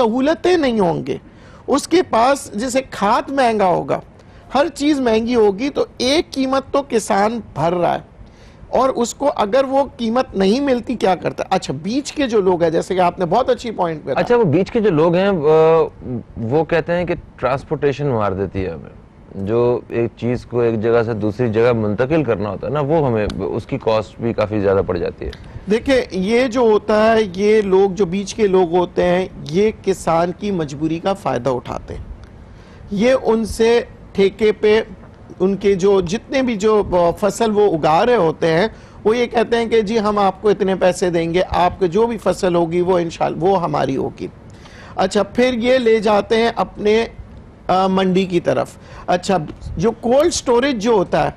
سہولتیں نہیں ہوں گے, اس کے پاس جیسے کھاد مہنگا ہوگا, ہر چیز مہنگی ہوگی, تو ایک قیمت تو کسان بھر رہا ہے, اور اس کو اگر وہ قیمت نہیں ملتی کیا کرتا ہے. اچھا بیچ کے جو لوگ ہیں, جیسے کہ آپ نے بہت اچھی پوائنٹ پہ, اچھا وہ بیچ کے جو لوگ ہیں وہ کہتے ہیں کہ ٹرانسپورٹیشن مار دیتی ہے ہمیں, جو ایک چیز کو ایک جگہ سے دوسری جگہ منتقل کرنا ہوتا ہے نا, وہ ہمیں اس کی کاسٹ بھی کافی زیادہ پڑ جاتی ہے. دیکھیں یہ جو ہوتا ہے, یہ لوگ جو بیچ کے لوگ ہوتے ہیں, یہ کسان کی مجبوری کا فائدہ اٹھاتے ہیں. یہ ان سے ٹھیکے پہ ان کے جو جتنے بھی جو فصل وہ اگا رہے ہوتے ہیں, وہ یہ کہتے ہیں کہ جی ہم آپ کو اتنے پیسے دیں گے, آپ کو جو بھی فصل ہوگی وہ انشاءاللہ وہ ہماری ہوگی. اچھا پھر یہ لے جاتے ہیں اپنے منڈی کی طرف. اچھا جو کولڈ سٹوریج جو ہوتا ہے,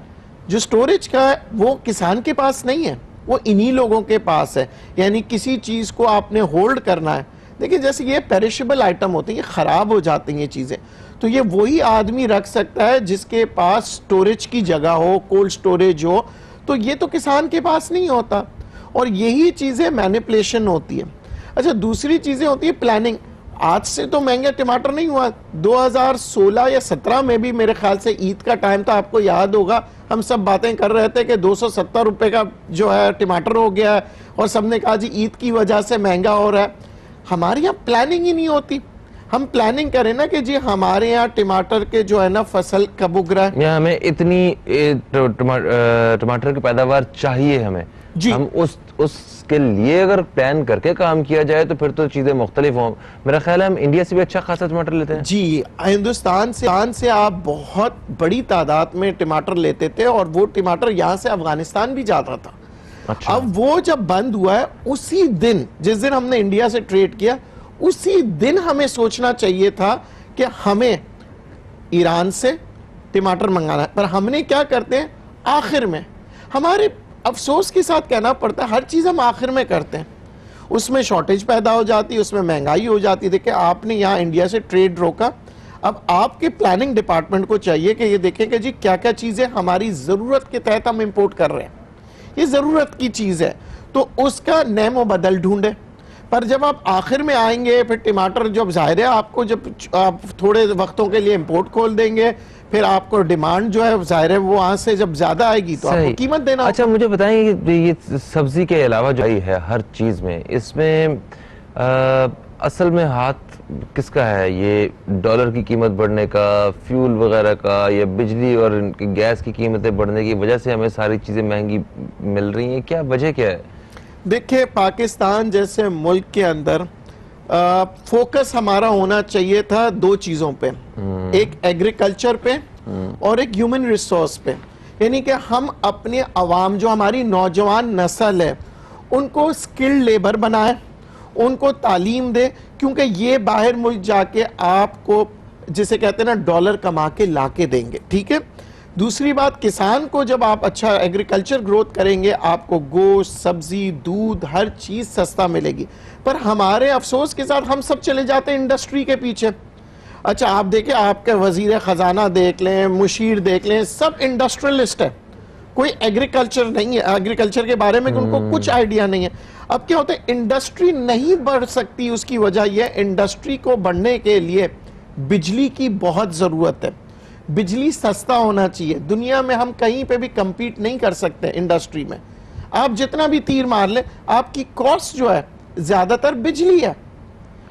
جو سٹوریج کا ہے, وہ کسان کے پاس نہیں ہے, وہ انہی لوگوں کے پاس ہے. یعنی کسی چیز کو آپ نے ہولڈ کرنا ہے, دیکھیں جیسے یہ پیرشبل آئٹم ہوتے ہیں, یہ خراب ہو جاتے ہیں یہ چیزیں, تو یہ وہی آدمی رکھ سکتا ہے جس کے پاس سٹوریج کی جگہ ہو, کولڈ سٹوریج ہو, تو یہ تو کسان کے پاس نہیں ہوتا, اور یہی چیزیں مینیپولیشن ہوتی ہے. اچھا دوسری چیزیں ہوتی ہے پلاننگ. آج سے تو مہنگا ٹماٹر نہیں ہوا, 2016 یا 17 میں بھی میرے خیال سے عید کا ٹائم تھا, آپ کو یاد ہوگا ہم سب باتیں کر رہے تھے کہ 270 روپے کا جو ہے ٹماٹر ہو گیا ہے, اور سب نے کہا جی عید کی وجہ سے مہنگا ہو رہا ہے. ہمارے یہاں پلاننگ ہی نہیں ہوتی. ہم پلاننگ کریں نا کہ جی ہمارے یہاں ٹماٹر کے جو ہے نا فصل کب اگ رہا ہے, یا ہمیں اتنی ٹماٹر کی پیداوار چاہیے ہمیں, ہم اس کے لیے اگر پلان کر کے کام کیا جائے تو پھر تو چیزیں مختلف ہوں. میرا خیال ہے ہم انڈیا سے بھی اچھا خاصا ٹماٹر لیتے ہیں. جی ہندوستان سے آپ بہت بڑی تعداد میں ٹماٹر لیتے تھے, اور وہ ٹماٹر یہاں سے افغانستان بھی جاتا تھا. اب وہ جب بند ہوا ہے, اسی دن جس دن ہم نے انڈیا سے ٹریڈ کیا, اسی دن ہمیں سوچنا چاہیے تھا کہ ہمیں ایران سے ٹماٹر منگانا ہے. پر ہم نے کیا کرتے ہیں آخر میں, ہمارے افسوس کے ساتھ کہنا پڑتا ہے ہر چیز ہم آخر میں کرتے ہیں, اس میں شارٹیج پیدا ہو جاتی ہے, اس میں مہنگائی ہو جاتی ہے. دیکھیں آپ نے یہاں انڈیا سے ٹریڈ روکا, اب آپ کے پلاننگ ڈپارٹمنٹ کو چاہیے کہ یہ دیکھیں کہ جی کیا کیا چیزیں ہماری ضرورت کے تحت ہم امپورٹ کر رہے ہیں, یہ ضرورت کی چیز ہے, تو اس کا نیم و بدل ڈھونڈے. پر جب آپ آخر میں آئیں گے, پھر ٹماٹر جب ظاہر ہے آپ کو جب آپ تھوڑے وقتوں کے لیے امپورٹ کھول دیں گے, پھر آپ کو ڈیمانڈ جو ہے ظاہر ہے وہ وہاں سے جب زیادہ آئے گی تو آپ کو قیمت دینا. اچھا مجھے بتائیں کہ یہ سبزی کے علاوہ جو ہے ہر چیز میں, اس میں اصل میں ہاتھ کس کا ہے؟ یہ ڈالر کی قیمت بڑھنے کا, فیول وغیرہ کا, یا بجلی اور گیس کی قیمتیں بڑھنے کی وجہ سے ہمیں ساری چیزیں مہنگی مل رہی ہیں, کیا وجہ کیا ہے؟ دیکھیں پاکستان جیسے ملک کے اندر فوکس ہمارا ہونا چاہیے تھا دو چیزوں پہ, ایک ایگریکلچر پہ اور ایک ہیومن ریسورس پہ. یعنی کہ ہم اپنے عوام جو ہماری نوجوان نسل ہے ان کو سکلڈ لیبر بنائیں, ان کو تعلیم دے, کیونکہ یہ باہر ملک جا کے آپ کو جسے کہتے ہیں نا ڈالر کما کے لا کے دیں گے, ٹھیک ہے. دوسری بات, کسان کو جب آپ اچھا ایگریکلچر گروتھ کریں گے, آپ کو گوشت, سبزی, دودھ, ہر چیز سستا ملے گی. پر ہمارے افسوس کے ساتھ ہم سب چلے جاتے ہیں انڈسٹری کے پیچھے. اچھا آپ دیکھیں, آپ کے وزیر خزانہ دیکھ لیں, مشیر دیکھ لیں, سب انڈسٹریلسٹ ہے, کوئی ایگریکلچر نہیں ہے, ایگریکلچر کے بارے میں ان کو کچھ آئیڈیا نہیں ہے. اب کیا ہوتا ہے, انڈسٹری نہیں بڑھ سکتی, اس کی وجہ یہ, انڈسٹری کو بڑھنے کے لیے بجلی کی بہت ضرورت ہے, بجلی سستا ہونا چاہیے. دنیا میں ہم کہیں پہ بھی کمپیٹ نہیں کر سکتے انڈسٹری میں, آپ جتنا بھی تیر مار لیں, آپ کی کاسٹ جو ہے زیادہ تر بجلی ہے.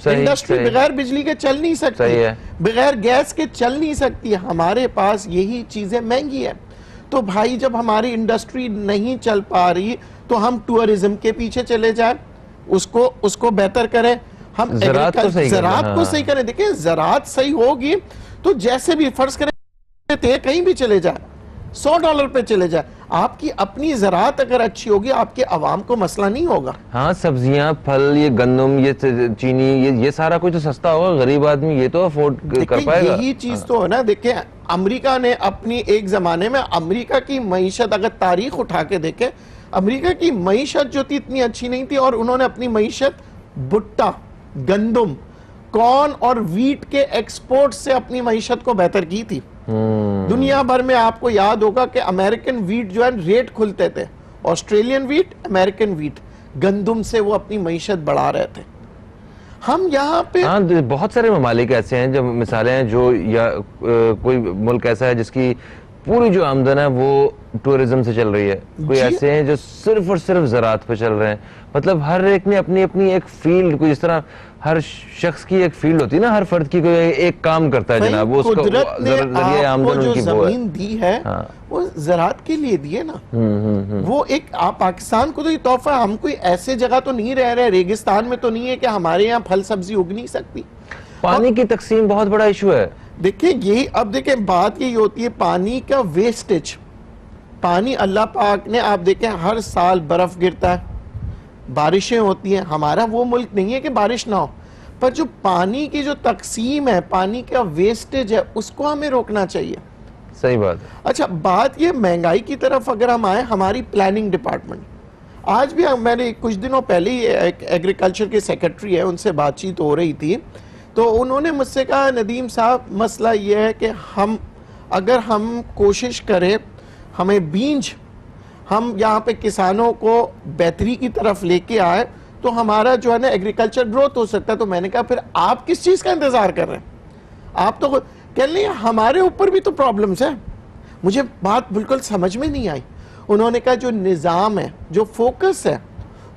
انڈسٹری بغیر بجلی کے چل نہیں سکتی, بغیر گیس کے چل نہیں سکتی. ہمارے پاس یہی چیزیں مہنگی ہیں. تو بھائی جب ہماری انڈسٹری نہیں چل پا رہی تو ہم ٹورزم کے پیچھے چلے جائیں, اس کو بہتر کریں, ہم زراعت کو صحیح کریں. دیکھیں زراعت صحیح ہوگی تو جیسے بھی فرض کریں کہیں بھی چلے جائیں, $100 پہ چلے جائیں, آپ کی اپنی زراعت اگر اچھی ہوگی آپ کے عوام کو مسئلہ نہیں ہوگا. ہاں سبزیاں, پھل, یہ گندم, یہ چینی, یہ سارا کچھ تو سستا ہوگا, غریب آدمی یہ تو افورڈ کر پائے گا. یہی چیز تو ہے نا. دیکھیں امریکہ نے اپنی ایک زمانے میں, امریکہ کی معیشت اگر تاریخ اٹھا کے دیکھیں, امریکہ کی معیشت جو تھی اتنی اچھی نہیں تھی, اور انہوں نے اپنی معیشت بھٹا, گندم, کارن اور ویٹ کے ایکسپورٹ سے اپنی معیشت کو بہتر کی تھی. دنیا بھر میں آپ کو یاد ہوگا کہ امریکن ویٹ جو ہے ریٹ کھلتے تھے, آسٹریلین ویٹ, امریکن ویٹ, گندم سے وہ اپنی معیشت بڑھا رہے تھے. ہم یہاں پہ ہاں بہت سارے ممالک ایسے ہیں جو مثالیں ہیں جو یا کوئی ملک ایسا ہے جس کی پوری جو آمدن ہے وہ ٹورزم سے چل رہی ہے, کوئی ایسے ہیں جو صرف اور صرف زراعت پہ چل رہے ہیں. مطلب ہر ایک نے اپنی اپنی ایک فیلڈ, کوئی جس طرح ہر شخص کی ایک فیلڈ ہوتی ہے نا, ہر فرد کی کوئی ایک کام کرتا ہے جناب, وہ اس کو ذریعہ آمدن ان کی وہ ہے. زمین دی ہے وہ زراعت کے لیے دی ہے نا, وہ ایک آپ پاکستان کو تو یہ تحفہ, ہم کوئی ایسے جگہ تو نہیں رہ رہے, ریگستان میں تو نہیں ہے کہ ہمارے یہاں پھل سبزی اگ نہیں سکتی. پانی کی تقسیم بہت بڑا ایشو ہے. دیکھیں یہی, اب دیکھیں بات یہی ہوتی ہے پانی کا ویسٹیج. پانی اللہ پاک نے, آپ دیکھیں ہر سال برف گرتا ہے, بارشیں ہوتی ہیں, ہمارا وہ ملک نہیں ہے کہ بارش نہ ہو, پر جو پانی کی جو تقسیم ہے, پانی کا ویسٹیج ہے, اس کو ہمیں روکنا چاہیے. صحیح بات ہے. اچھا بات یہ مہنگائی کی طرف اگر ہم آئیں, ہماری پلاننگ ڈپارٹمنٹ, آج بھی میں نے کچھ دنوں پہلے ہی ایگریکلچر کے سیکرٹری ہے ان سے بات چیت ہو رہی تھی, تو انہوں نے مجھ سے کہا ندیم صاحب مسئلہ یہ ہے کہ اگر ہم کوشش کریں, ہمیں بیج, ہم یہاں پہ کسانوں کو بہتری کی طرف لے کے آئے تو ہمارا جو ہے نا ایگریکلچر گروتھ ہو سکتا ہے. تو میں نے کہا پھر آپ کس چیز کا انتظار کر رہے ہیں, آپ تو کہہ لیں ہمارے اوپر بھی تو پرابلمز ہیں. مجھے بات بالکل سمجھ میں نہیں آئی. انہوں نے کہا جو نظام ہے, جو فوکس ہے,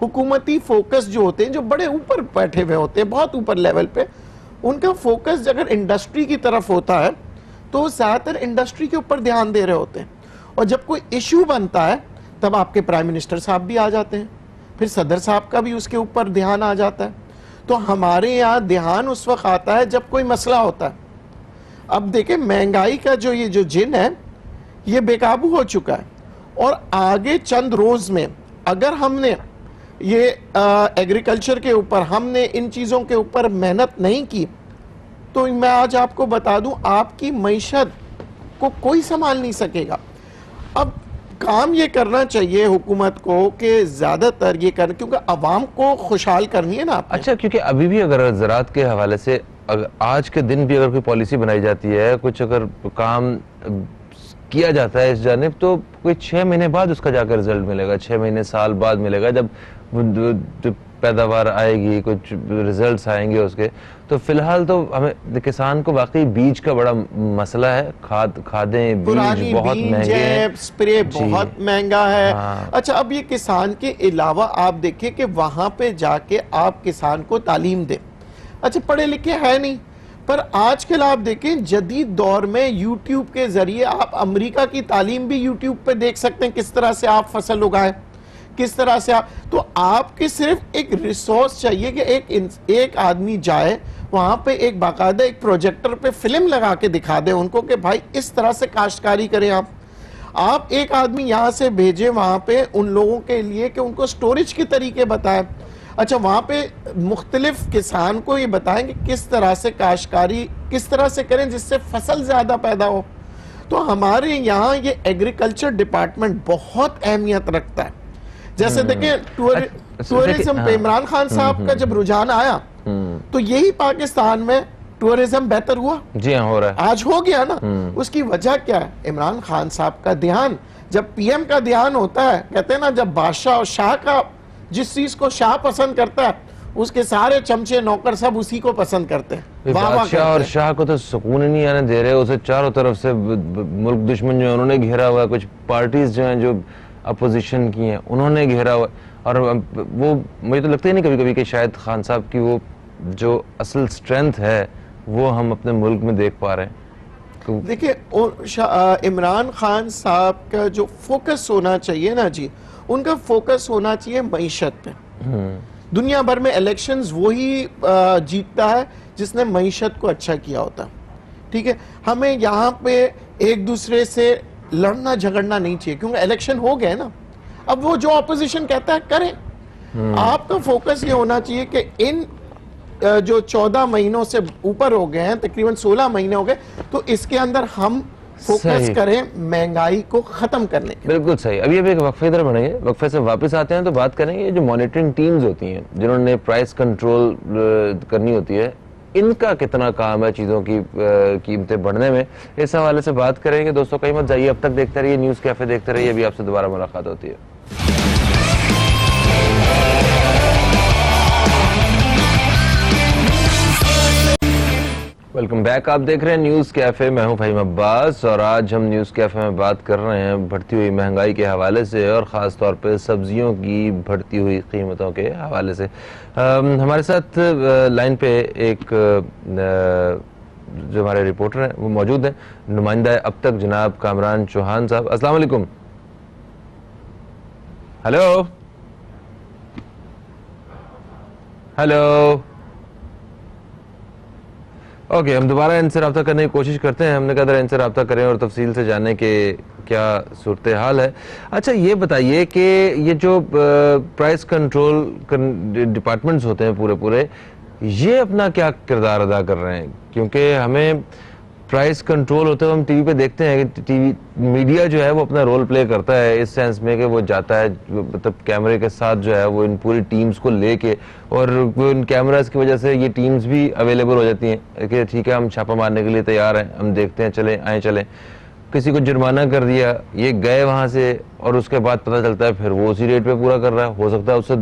حکومتی فوکس جو ہوتے ہیں, جو بڑے اوپر بیٹھے ہوئے ہوتے ہیں, بہت اوپر لیول پہ, ان کا فوکس اگر انڈسٹری کی طرف ہوتا ہے تو زیادہ تر انڈسٹری کے اوپر دھیان دے رہے ہوتے ہیں, اور جب کوئی ایشو بنتا ہے تب آپ کے پرائم منسٹر صاحب بھی آ جاتے ہیں, پھر صدر صاحب کا بھی اس کے اوپر دھیان آ جاتا ہے. تو ہمارے یہاں دھیان اس وقت آتا ہے جب کوئی مسئلہ ہوتا ہے. اب دیکھیں مہنگائی کا یہ جو جن ہے یہ بے قابو ہو چکا ہے, اور آگے چند روز میں اگر ہم نے یہ ایگریکلچر کے اوپر, ہم نے ان چیزوں کے اوپر محنت نہیں کی, تو میں آج آپ کو بتا دوں آپ کی معیشت کو کوئی سنبھال نہیں سکے گا. اب کام یہ کرنا چاہیے حکومت کو کہ زیادہ تر یہ کرنا, کیونکہ عوام کو خوشحال کرنی ہے نا. اچھا کیونکہ ابھی بھی اگر زراعت کے حوالے سے آج کے دن بھی اگر کوئی پالیسی بنائی جاتی ہے, کچھ اگر کام کیا جاتا ہے اس جانب, تو کوئی 6 مہینے بعد اس کا جا کر رزلٹ ملے گا, 6 مہینے سال بعد ملے گا, جب پیداوار آئے گی, کچھ ریزلٹس آئیں گے اس کے. تو فی الحال تو ہمیں کسان کو واقعی بیج کا بڑا مسئلہ ہے, کھادیں بیج بہت مہنگے ہیں, سپرے بہت مہنگا ہے. اچھا اب یہ کسان کے علاوہ آپ دیکھیں کہ وہاں پہ جا کے آپ کسان کو تعلیم دیں. اچھا پڑھے لکھے ہے نہیں, پر آج کل آپ دیکھیں جدید دور میں یوٹیوب کے ذریعے آپ امریکہ کی تعلیم بھی یوٹیوب پہ دیکھ سکتے ہیں, کس طرح سے آپ فصل اگائیں, کس طرح سے تو آپ کے صرف ایک ریسورس چاہیے کہ ایک آدمی جائے وہاں پہ, ایک باقاعدہ ایک پروجیکٹر پہ فلم لگا کے دکھا دے ان کو کہ بھائی اس طرح سے کاشتکاری کریں. آپ ایک آدمی یہاں سے بھیجیں وہاں پہ ان لوگوں کے لیے کہ ان کو سٹوریج کے طریقے بتائیں. اچھا وہاں پہ مختلف کسان کو یہ بتائیں کہ کس طرح سے کاشتکاری کس طرح سے کریں جس سے فصل زیادہ پیدا ہو. تو ہمارے یہاں یہ ایگریکلچر ڈپارٹمنٹ بہت اہمیت رکھتا ہے. جیسے دیکھیں ٹورزم پہ عمران خان صاحب کا جب رجحان آیا تو یہی پاکستان میں ٹورزم بہتر ہوا. جی ہاں ہو رہا ہے, آج ہو گیا نا. اس کی وجہ کیا ہے؟ عمران خان صاحب کا دھیان. جب پی ایم کا دھیان ہوتا ہے, کہتے ہیں نا جب بادشاہ اور شاہ کا, جس چیز کو شاہ پسند کرتا ہے اس کے سارے چمچے نوکر سب اسی کو پسند کرتے ہیں. بادشاہ اور شاہ کو تو سکون ہی نہیں آنے دے رہے, اسے چاروں طرف سے ملک دشمن جو انہوں نے گھیرا ہوا ہے, کچھ پارٹیز جو ہیں جو اپوزیشن کی ہیں انہوں نے گھیرا ہوا, اور وہ مجھے تو لگتا ہی نہیں کبھی کبھی کہ شاید خان صاحب کی وہ جو اصل سٹرینتھ ہے وہ ہم اپنے ملک میں دیکھ پا رہے ہیں. دیکھیں عمران خان صاحب کا جو فوکس ہونا چاہیے نا جی, ان کا فوکس ہونا چاہیے معیشت پہ. دنیا بھر میں الیکشنز وہی جیتتا ہے جس نے معیشت کو اچھا کیا ہوتا. ٹھیک ہے, ہمیں یہاں پہ ایک دوسرے سے لڑنا جھگڑنا نہیں چاہیے, کیونکہ الیکشن ہو گئے نا. اب وہ جو اپوزیشن کہتا ہے کریں. آپ کا فوکس یہ ہونا چاہیے کہ ان جو 14 مہینوں سے اوپر ہو گئے ہیں, تقریباً 16 مہینے ہو گئے, تو اس کے اندر ہم فوکس کریں مہنگائی کو ختم کرنے کے. بالکل صحیح. ابھی ایک وقفے ادھر بڑھیں گے, وقفے سے واپس آتے ہیں تو بات کریں گے جو مانیٹرنگ ٹیمز ہوتی ہیں جنہوں نے پرائس کنٹرول کرنی ہوتی ہے, ان کا کتنا کام ہے چیزوں کی قیمتیں بڑھنے میں, اس حوالے سے بات کریں گے. دوستوں کہیں مت جائیے, اب تک دیکھتے رہیے نیوز کیفے, دیکھتے رہیے, ابھی آپ سے دوبارہ ملاقات ہوتی ہے. Welcome back. آپ دیکھ رہے ہیں نیوز کیفے. میں ہوں فہیم عباس اور آج ہم نیوز کیفے میں بات کر رہے ہیں بڑھتی ہوئی مہنگائی کے حوالے سے اور خاص طور پہ سبزیوں کی بڑھتی ہوئی قیمتوں کے حوالے سے. ہمارے ساتھ لائن پہ ایک جو ہمارے رپورٹر ہیں وہ موجود ہیں, نمائندہ اب تک جناب کامران چوہان صاحب. السلام علیکم. Hello hello. اوکے, ہم دوبارہ ان سے رابطہ کرنے کی کوشش کرتے ہیں. ہم نے کہا ذرا ان سے رابطہ کریں اور تفصیل سے جانیں کہ کیا صورتحال ہے. اچھا یہ بتائیے کہ یہ جو پرائس کنٹرول ڈپارٹمنٹس ہوتے ہیں پورے یہ اپنا کیا کردار ادا کر رہے ہیں؟ کیونکہ ہمیں پرائس کنٹرول ہوتے ہوئے ہم ٹی وی پہ دیکھتے ہیں کہ ٹی وی میڈیا جو ہے وہ اپنا رول پلے کرتا ہے اس سینس میں کہ وہ جاتا ہے مطلب کیمرے کے ساتھ جو ہے وہ ان پوری ٹیمز کو لے کے, اور وہ ان کیمراز کی وجہ سے یہ ٹیمز بھی اویلیبل ہو جاتی ہیں کہ ٹھیک ہے ہم چھاپہ مارنے کے لیے تیار ہیں, ہم دیکھتے ہیں چلیں آئیں چلیں. کسی کو جرمانہ کر دیا, یہ گئے وہاں سے اور اس کے بعد پتہ چلتا ہے پھر وہ اسی ریٹ پہ پورا کر رہا ہے. ہو سکتا ہے اس سے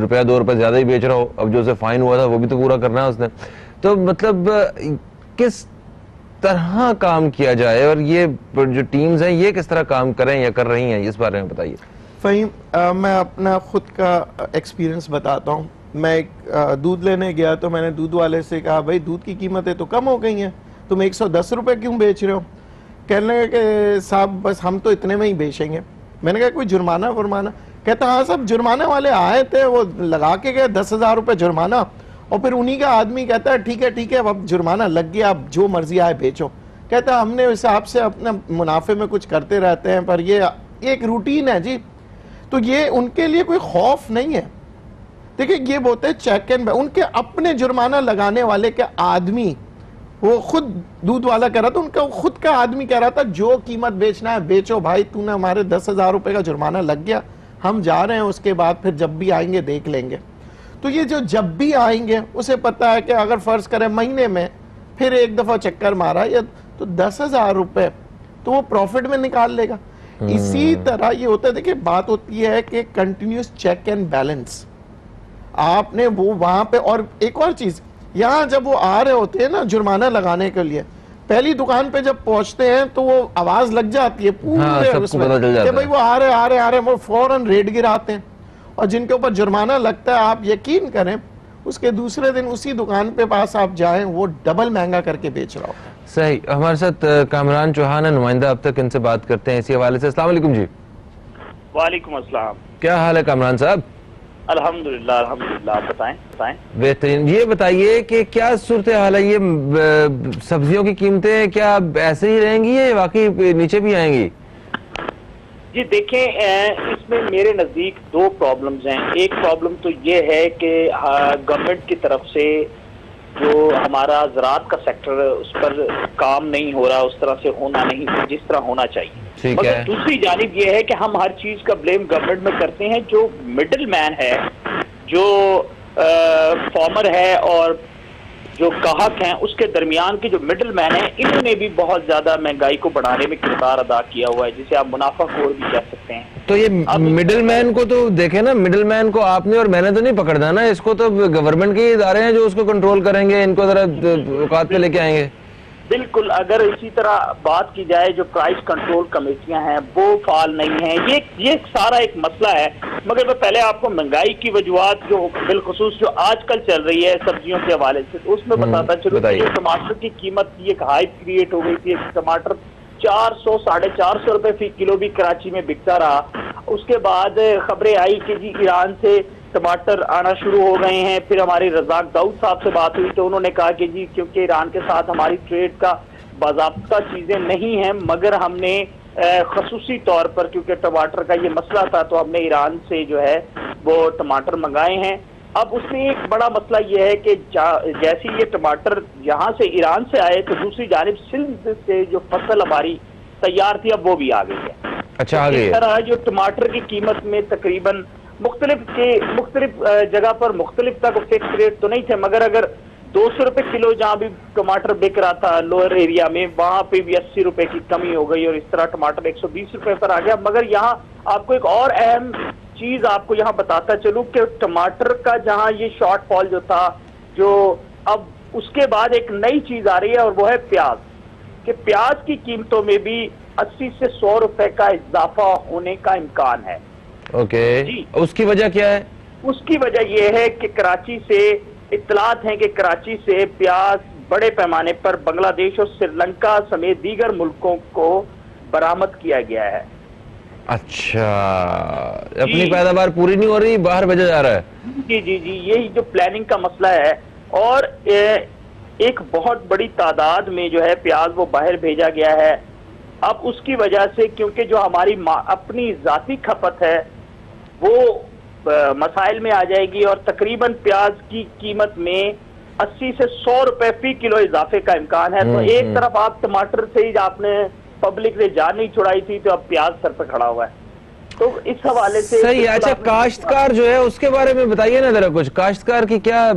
روپیہ 2 روپے زیادہ ہی بیچ رہا ہو, اب جو اسے فائن ہوا تھا وہ بھی تو پورا کرنا ہے اس نے. تو مطلب کس طرح کام کیا جائے اور یہ جو ٹیمز ہیں یہ کس طرح کام کریں یا کر رہی ہیں, اس بارے میں بتائیے. فہیم, میں اپنا خود کا ایکسپیرینس بتاتا ہوں. میں ایک دودھ لینے گیا تو میں نے دودھ والے سے کہا بھائی دودھ کی قیمتیں تو کم ہو گئی ہیں, تم 110 روپے کیوں بیچ رہے ہو؟ کہنے لگے کہ صاحب بس ہم تو اتنے میں ہی بیچیں گے. میں نے کہا کوئی جرمانہ ورمانہ؟ کہتا ہاں صاحب جرمانہ والے آئے تھے, وہ لگا کے گئے 10,000 روپے جرمانہ, اور پھر انہی کا آدمی کہتا ہے ٹھیک ہے اب جرمانہ لگ گیا, اب جو مرضی آئے بیچو. کہتا ہم نے حساب سے اپنے منافع میں کچھ کرتے رہتے ہیں, پر یہ ایک روٹین ہے جی. تو یہ ان کے لیے کوئی خوف نہیں ہے. دیکھیں یہ بولتے ہیں چیک اینڈ ان کے اپنے جرمانہ لگانے والے کے آدمی, وہ خود دودھ والا کہہ رہا تھا, ان کا خود کا آدمی کہہ رہا تھا جو قیمت بیچنا ہے بیچو بھائی, تو نے ہمارے 10,000 روپے کا جرمانہ لگ گیا, ہم جا رہے ہیں, اس کے بعد پھر جب بھی آئیں گے دیکھ لیں گے. تو یہ جو جب بھی آئیں گے اسے پتا ہے کہ اگر فرض کریں مہینے میں پھر ایک دفعہ چکر مارا یا تو 10,000 روپے تو وہ پروفٹ میں نکال لے گا. اسی طرح یہ ہوتا ہے. دیکھیں بات ہوتی ہے کہ کنٹینیوس چیک اینڈ بیلنس آپ نے وہ وہاں پہ. اور ایک اور چیز, یہاں جب وہ آ رہے ہوتے ہیں نا جرمانہ لگانے کے لیے, پہلی دکان پہ جب پہنچتے ہیں تو وہ آواز لگ جاتی ہے پورے اس میں کہ بھائی وہ آ رہے وہ فوراً ریڈ گراتے ہیں, اور جن کے اوپر جرمانہ لگتا ہے آپ یقین کریں اس کے دوسرے دن اسی دکان پہ پاس آپ جائیں وہ ڈبل مہنگا کر کے بیچ رہا ہو. صحیح. ہمارے ساتھ کامران چوہان ہے, نمائندہ اب تک, ان سے بات کرتے ہیں اسی حوالے سے. السلام علیکم جی. وعلیکم السلام. کیا حال ہے کامران صاحب؟ الحمدللہ الحمدللہ. آپ بتائیں. بہترین. یہ بتائیے کہ کیا صورتحال ہے, یہ سبزیوں کی قیمتیں کیا ایسے ہی رہیں گی یا واقعی نیچے بھی آئیں گی؟ جی دیکھیں, اس میں میرے نزدیک 2 پرابلمز ہیں. ایک پرابلم تو یہ ہے کہ گورنمنٹ کی طرف سے جو ہمارا زراعت کا سیکٹر اس پر کام نہیں ہو رہا, اس طرح سے ہونا نہیں جس طرح ہونا چاہیے. مگر دوسری جانب یہ ہے کہ ہم ہر چیز کا بلیم گورنمنٹ میں کرتے ہیں. جو مڈل مین ہے, جو فارمر ہے اور جو گاہک ہیں, اس کے درمیان کے جو مڈل مین ہیں, انہوں نے بھی بہت زیادہ مہنگائی کو بڑھانے میں کردار ادا کیا ہوا ہے, جسے آپ منافع خور بھی کہہ سکتے ہیں. تو یہ مڈل مین کو تو دیکھیں نا, مڈل مین کو آپ نے اور میں نے تو نہیں پکڑنا نا, اس کو تو گورنمنٹ کے ادارے ہیں جو اس کو کنٹرول کریں گے, ان کو ذرا اوقات پہ لے کے آئیں گے. بالکل. اگر اسی طرح بات کی جائے جو پرائس کنٹرول کمیٹیاں ہیں وہ فعال نہیں ہیں, یہ سارا ایک مسئلہ ہے. مگر میں پہلے آپ کو مہنگائی کی وجوہات جو بالخصوص جو آج کل چل رہی ہے سبزیوں کے حوالے سے, اس میں بتاتا چلوں کہ ٹماٹر کی قیمت کی ایک ہائپ کریٹ ہو گئی تھی. ٹماٹر 400-450 روپے فی کلو بھی کراچی میں بکتا رہا. اس کے بعد خبریں آئی کہ جی ایران سے ٹماٹر آنا شروع ہو گئے ہیں. پھر ہماری رزاق داؤد صاحب سے بات ہوئی تو انہوں نے کہا کہ جی کیونکہ ایران کے ساتھ ہماری ٹریڈ کا باضابطہ چیزیں نہیں ہیں, مگر ہم نے خصوصی طور پر کیونکہ ٹماٹر کا یہ مسئلہ تھا تو ہم نے ایران سے جو ہے وہ ٹماٹر منگائے ہیں. اب اس میں ایک بڑا مسئلہ یہ ہے کہ جیسے یہ ٹماٹر یہاں سے ایران سے آئے تو دوسری جانب سندھ سے جو فصل ہماری تیار تھی اب وہ بھی آ گئی ہے. اچھا, آ گئی ہے. اس طرح جو ٹماٹر کی قیمت میں تقریباً مختلف جگہ پر مختلف تک فکس ریٹ تو نہیں تھے, مگر اگر 200 روپے کلو جہاں بھی ٹماٹر بک رہا تھا لوئر ایریا میں, وہاں پہ بھی 80 روپے کی کمی ہو گئی اور اس طرح ٹماٹر 120 روپے پر آ گیا. مگر یہاں آپ کو ایک اور اہم چیز آپ کو یہاں بتاتا چلوں کہ ٹماٹر کا جہاں یہ شارٹ فال جو تھا, جو اب اس کے بعد ایک نئی چیز آ رہی ہے اور وہ ہے پیاز، کہ پیاز کی قیمتوں میں بھی 80 سے 100 روپے کا اضافہ ہونے کا امکان ہے۔ اوکے، جی، اس کی وجہ کیا ہے؟ اس کی وجہ یہ ہے کہ کراچی سے اطلاعات ہیں کہ کراچی سے پیاز بڑے پیمانے پر بنگلہ دیش اور سری لنکا سمیت دیگر ملکوں کو برآمد کیا گیا ہے۔ اچھا، اپنی پیداوار پوری نہیں ہو رہی، باہر بھیجا جا رہا ہے۔ جی جی جی، یہی جو پلاننگ کا مسئلہ ہے، اور ایک بہت بڑی تعداد میں جو ہے پیاز وہ باہر بھیجا گیا ہے۔ اب اس کی وجہ سے کیونکہ جو ہماری اپنی ذاتی کھپت ہے وہ مسائل میں آ جائے گی، اور تقریباً پیاز کی قیمت میں 80 سے 100 روپے فی کلو اضافے کا امکان ہے۔ تو ایک طرف آپ ٹماٹر سے ہی آپ نے پبلک نے جان نہیں چھڑائی تھی، تو اب پیاز سر پہ کھڑا ہوا ہے۔ تو اس حوالے سے صحیح ہے۔ اچھا، کاشتکار جو ہے اس کے بارے میں بتائیے نا ذرا کچھ، کاشتکار کی کیا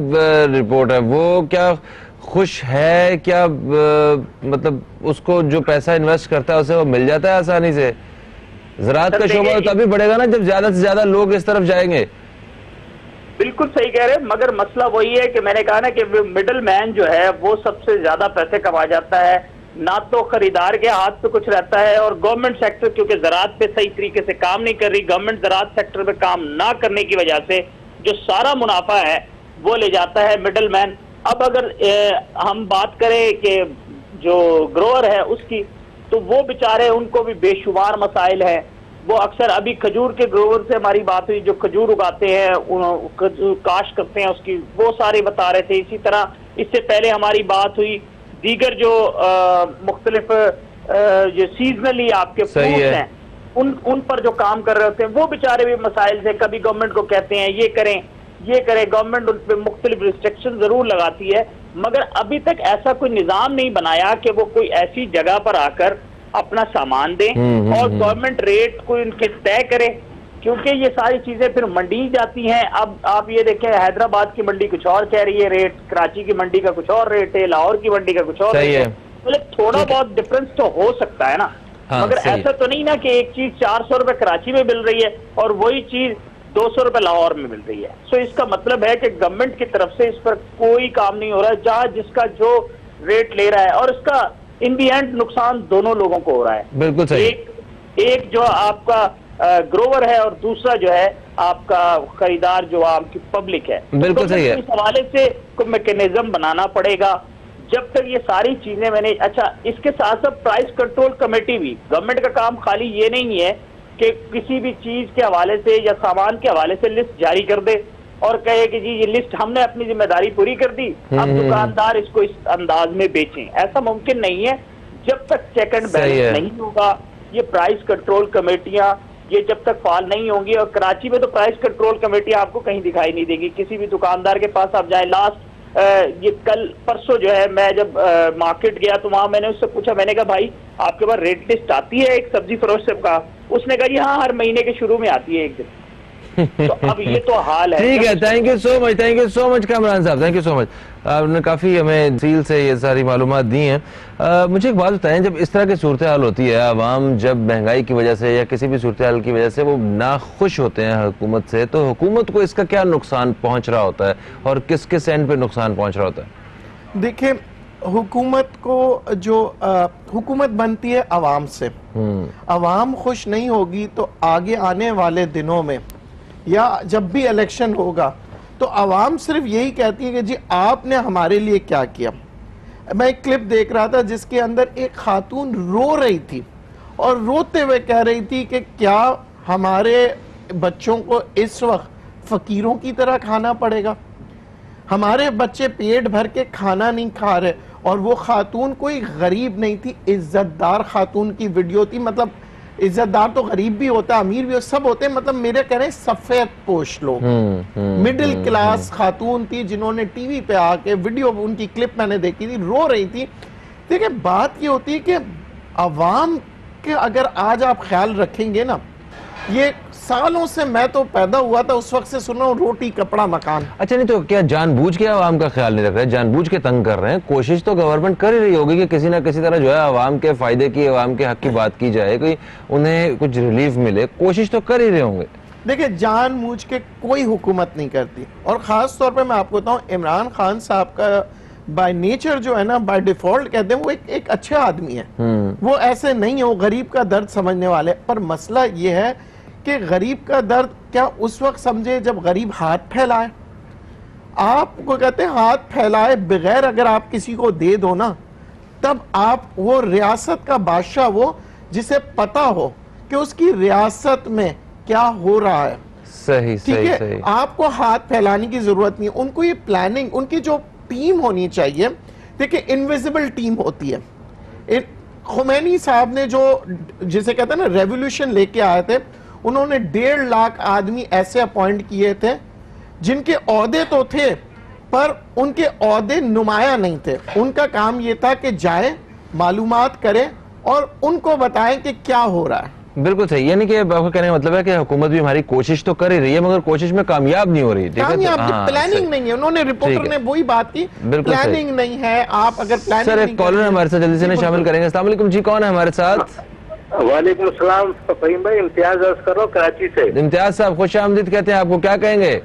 رپورٹ ہے؟ وہ کیا خوش ہے؟ کیا مطلب اس کو جو پیسہ انویسٹ کرتا ہے اسے وہ مل جاتا ہے آسانی سے؟ زراعت کا شعبہ تبھی بڑھے گا نا جب زیادہ سے زیادہ لوگ اس طرف جائیں گے۔ بالکل صحیح کہہ رہے ہیں، مگر مسئلہ وہی ہے کہ میں نے کہا نا کہ مڈل مین جو ہے وہ سب سے زیادہ پیسے کما جاتا ہے، نہ تو خریدار کے ہاتھ پہ کچھ رہتا ہے، اور گورنمنٹ سیکٹر کیونکہ زراعت پہ صحیح طریقے سے کام نہیں کر رہی، گورنمنٹ زراعت سیکٹر پہ کام نہ کرنے کی وجہ سے جو سارا منافع ہے وہ لے جاتا ہے مڈل مین۔ اب اگر ہم بات کریں کہ جو گروور ہے اس کی، تو وہ بیچارے ان کو بھی بے شمار مسائل ہیں۔ وہ اکثر ابھی کھجور کے گروور سے ہماری بات ہوئی، جو کھجور اگاتے ہیں کاشت کرتے ہیں اس کی، وہ سارے بتا رہے تھے۔ اسی طرح اس سے پہلے ہماری بات ہوئی دیگر جو مختلف جو سیزنلی آپ کے فروٹس ہیں ان پر جو کام کر رہے ہوتے ہیں، وہ بیچارے بھی مسائل سے کبھی گورنمنٹ کو کہتے ہیں یہ کریں یہ کریں، گورنمنٹ ان پہ مختلف ریسٹرکشن ضرور لگاتی ہے، مگر ابھی تک ایسا کوئی نظام نہیں بنایا کہ وہ کوئی ایسی جگہ پر آ کر اپنا سامان دیں اور گورنمنٹ ریٹ کوئی ان کے طے کرے، کیونکہ یہ ساری چیزیں پھر منڈی جاتی ہیں۔ اب آپ یہ دیکھیں حیدرآباد کی منڈی کچھ اور کہہ رہی ہے ریٹ، کراچی کی منڈی کا کچھ اور ریٹ ہے، لاہور کی منڈی کا کچھ اور ریٹ ہے۔ مطلب تھوڑا بہت ڈفرنس تو ہو سکتا ہے نا، مگر ایسا تو نہیں نا کہ ایک چیز 400 روپے کراچی میں مل رہی ہے اور وہی چیز 200 روپے لاہور میں مل رہی ہے۔ سو اس کا مطلب ہے کہ گورنمنٹ کی طرف سے اس پر کوئی کام نہیں ہو رہا ہے، جہاں جس کا جو ریٹ لے رہا ہے، اور اس کا ان دی اینڈ نقصان دونوں لوگوں کو ہو رہا ہے۔ بالکل صحیح، ایک جو آپ کا گروور ہے اور دوسرا جو ہے آپ کا خریدار جو عام کی پبلک ہے۔ بالکل صحیح ہے۔ اس حوالے سے کوئی میکینزم بنانا پڑے گا جب تک یہ ساری چیزیں میں نے۔ اچھا، اس کے ساتھ ساتھ پرائس کنٹرول کمیٹی بھی، گورنمنٹ کا کام خالی یہ نہیں ہے کہ کسی بھی چیز کے حوالے سے یا سامان کے حوالے سے لسٹ جاری کر دے اور کہے کہ جی یہ لسٹ ہم نے اپنی ذمہ داری پوری کر دی، اب دکاندار اس کو اس انداز میں بیچیں۔ ایسا ممکن نہیں ہے جب تک چیک اینڈ بیلنس نہیں ہوگا۔ یہ پرائس کنٹرول کمیٹیاں یہ جب تک فعال نہیں ہوں گی، اور کراچی میں تو پرائس کنٹرول کمیٹی آپ کو کہیں دکھائی نہیں دے گی۔ کسی بھی دکاندار کے پاس آپ جائیں، لاسٹ یہ کل پرسوں جو ہے میں جب مارکیٹ گیا تو وہاں میں نے اس سے پوچھا، میں نے کہا بھائی آپ کے پاس ریٹ لسٹ آتی ہے ایک سبزی فروش سے کہا؟ اس نے کہا جی ہاں، ہر مہینے کے شروع میں آتی ہے ایک دن۔ تو اب یہ تو حال ہے۔ ٹھیک ہے، thank you so much, thank you so much Kamran صاحب، تھینک یو سو مچ۔ آپ نے کافی ہمیں تفصیل سے یہ ساری معلومات دی ہیں۔ مجھے ایک بات بتائیں، جب اس طرح کی صورتحال ہوتی ہے، عوام جب مہنگائی کی وجہ سے یا کسی بھی صورتحال کی وجہ سے وہ ناخوش ہوتے ہیں حکومت سے، تو حکومت کو اس کا کیا نقصان پہنچ رہا ہوتا ہے اور کس کس اینڈ پہ نقصان پہنچ رہا ہوتا ہے؟ دیکھیں، حکومت کو جو حکومت بنتی ہے عوام سے، عوام خوش نہیں ہوگی تو آگے آنے والے دنوں میں یا جب بھی الیکشن ہوگا تو عوام صرف یہی کہتی ہے کہ جی آپ نے ہمارے لیے کیا کیا۔ میں ایک کلپ دیکھ رہا تھا جس کے اندر ایک خاتون رو رہی تھی اور روتے ہوئے کہہ رہی تھی کہ کیا ہمارے بچوں کو اس وقت فقیروں کی طرح کھانا پڑے گا؟ ہمارے بچے پیٹ بھر کے کھانا نہیں کھا رہے۔ اور وہ خاتون کوئی غریب نہیں تھی، عزت دار خاتون کی ویڈیو تھی۔ مطلب عزت دار تو غریب بھی ہوتا ہے، امیر بھی سب ہوتے ہیں، مطلب میرے کہہ رہے ہیں سفید پوش لوگ، مڈل کلاس خاتون تھی جنہوں نے ٹی وی پہ آ کے ویڈیو، ان کی کلپ میں نے دیکھی تھی، رو رہی تھی۔ دیکھیں، بات یہ ہوتی ہے کہ عوام کے اگر آج آپ خیال رکھیں گے نا، یہ سالوں سے میں تو پیدا ہوا تھا اس وقت سے سن رہا ہوں روٹی کپڑا مکان۔ اچھا، نہیں تو کیا جان بوجھ کے عوام کا خیال نہیں رکھ رہے، جان بوجھ کے تنگ کر رہے ہیں؟ کوشش تو گورنمنٹ کر ہی رہی ہوگی کہ کسی نہ کسی طرح جو ہے عوام کے فائدے کی، عوام کے حق کی بات کی جائے، کوئی انہیں کچھ ریلیف ملے، کوشش تو کر ہی رہے ہوں گے۔ دیکھیں، جان بوجھ کے کوئی حکومت نہیں کرتی، اور خاص طور پہ میں آپ کو بتاؤں عمران خان صاحب کا بائی نیچر جو ہے نا بائی ڈیفالٹ کہتے ہیں وہ ایک اچھے آدمی ہے, وہ ایسے نہیں ہے, وہ غریب کا درد سمجھنے والے. پر مسئلہ یہ ہے کہ غریب کا درد کیا اس وقت سمجھے جب غریب ہاتھ پھیلائے. آپ کو کہتے ہیں ہاتھ پھیلائے بغیر اگر آپ کسی کو دے دو نا, تب آپ وہ ریاست کا بادشاہ, وہ جسے پتا ہو کہ اس کی ریاست میں کیا ہو رہا ہے, صحیح صحیح صحیح, آپ کو ہاتھ پھیلانے کی ضرورت نہیں. ان کو یہ پلاننگ, ان کی جو ٹیم ہونی چاہیے, دیکھیں انویزیبل ٹیم ہوتی ہے. خمینی صاحب نے جو جسے کہتے ہیں نا ریولوشن لے کے آئے تھے, انہوں نے 1.5 لاکھ آدمی ایسے اپوائنٹ کیے تھے جن کے عہدے تو تھے پر ان کے عہدے نمایاں نہیں تھے. ان کا کام یہ تھا کہ جائے, معلومات کرے اور ان کو بتائیں کہ کیا ہو رہا ہے. بالکل صحیح. یعنی کہ آپ کا کہنے کا مطلب ہے کہ حکومت بھی ہماری کوشش تو کر ہی رہی ہے مگر کوشش میں کامیاب نہیں ہو رہی. کامیاب پلاننگ نہیں ہے. انہوں نے رپورٹر نے وہی بات کی, پلاننگ نہیں ہے. آپ اگر پلاننگ سر ایک کالر ہمارے ساتھ جلدی سے شامل کریں گے. السلام علیکم جی, کون ہے ہمارے ساتھ؟ وعلیکم السلام فہیم بھائی, امتیاز عرض کر رہا ہوں کراچی سے. امتیاز صاحب خوش آمدید کہتے ہیں آپ کو, کیا کہیں گے؟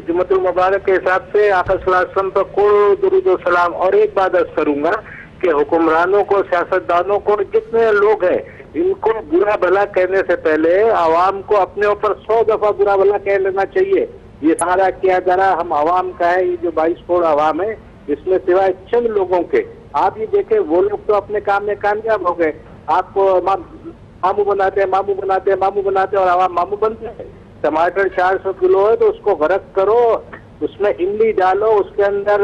جمعۃ المبارک کے حساب سے آقا صلی اللہ علیہ وسلم پر کوڑ درود و سلام. اور ایک بات عرض کروں گا کہ حکمرانوں کو, سیاستدانوں کو, جتنے لوگ ہیں ان کو برا بھلا کہنے سے پہلے عوام کو اپنے اوپر 100 دفعہ برا بھلا کہہ لینا چاہیے. یہ سارا کیا جا رہا ہم عوام کا ہے, یہ جو 22 کروڑ عوام ہے اس میں سوائے چند لوگوں کے, آپ یہ دیکھیں وہ لوگ تو اپنے کام میں کامیاب ہو گئے. آپ کو مامو بناتے ہیں, مامو بناتے ہیں, مامو بناتے ہیں اور عوام مامو بنتے ہیں. ٹماٹر 400 کلو ہے تو اس کو غرق کرو, اس میں املی ڈالو, اس کے اندر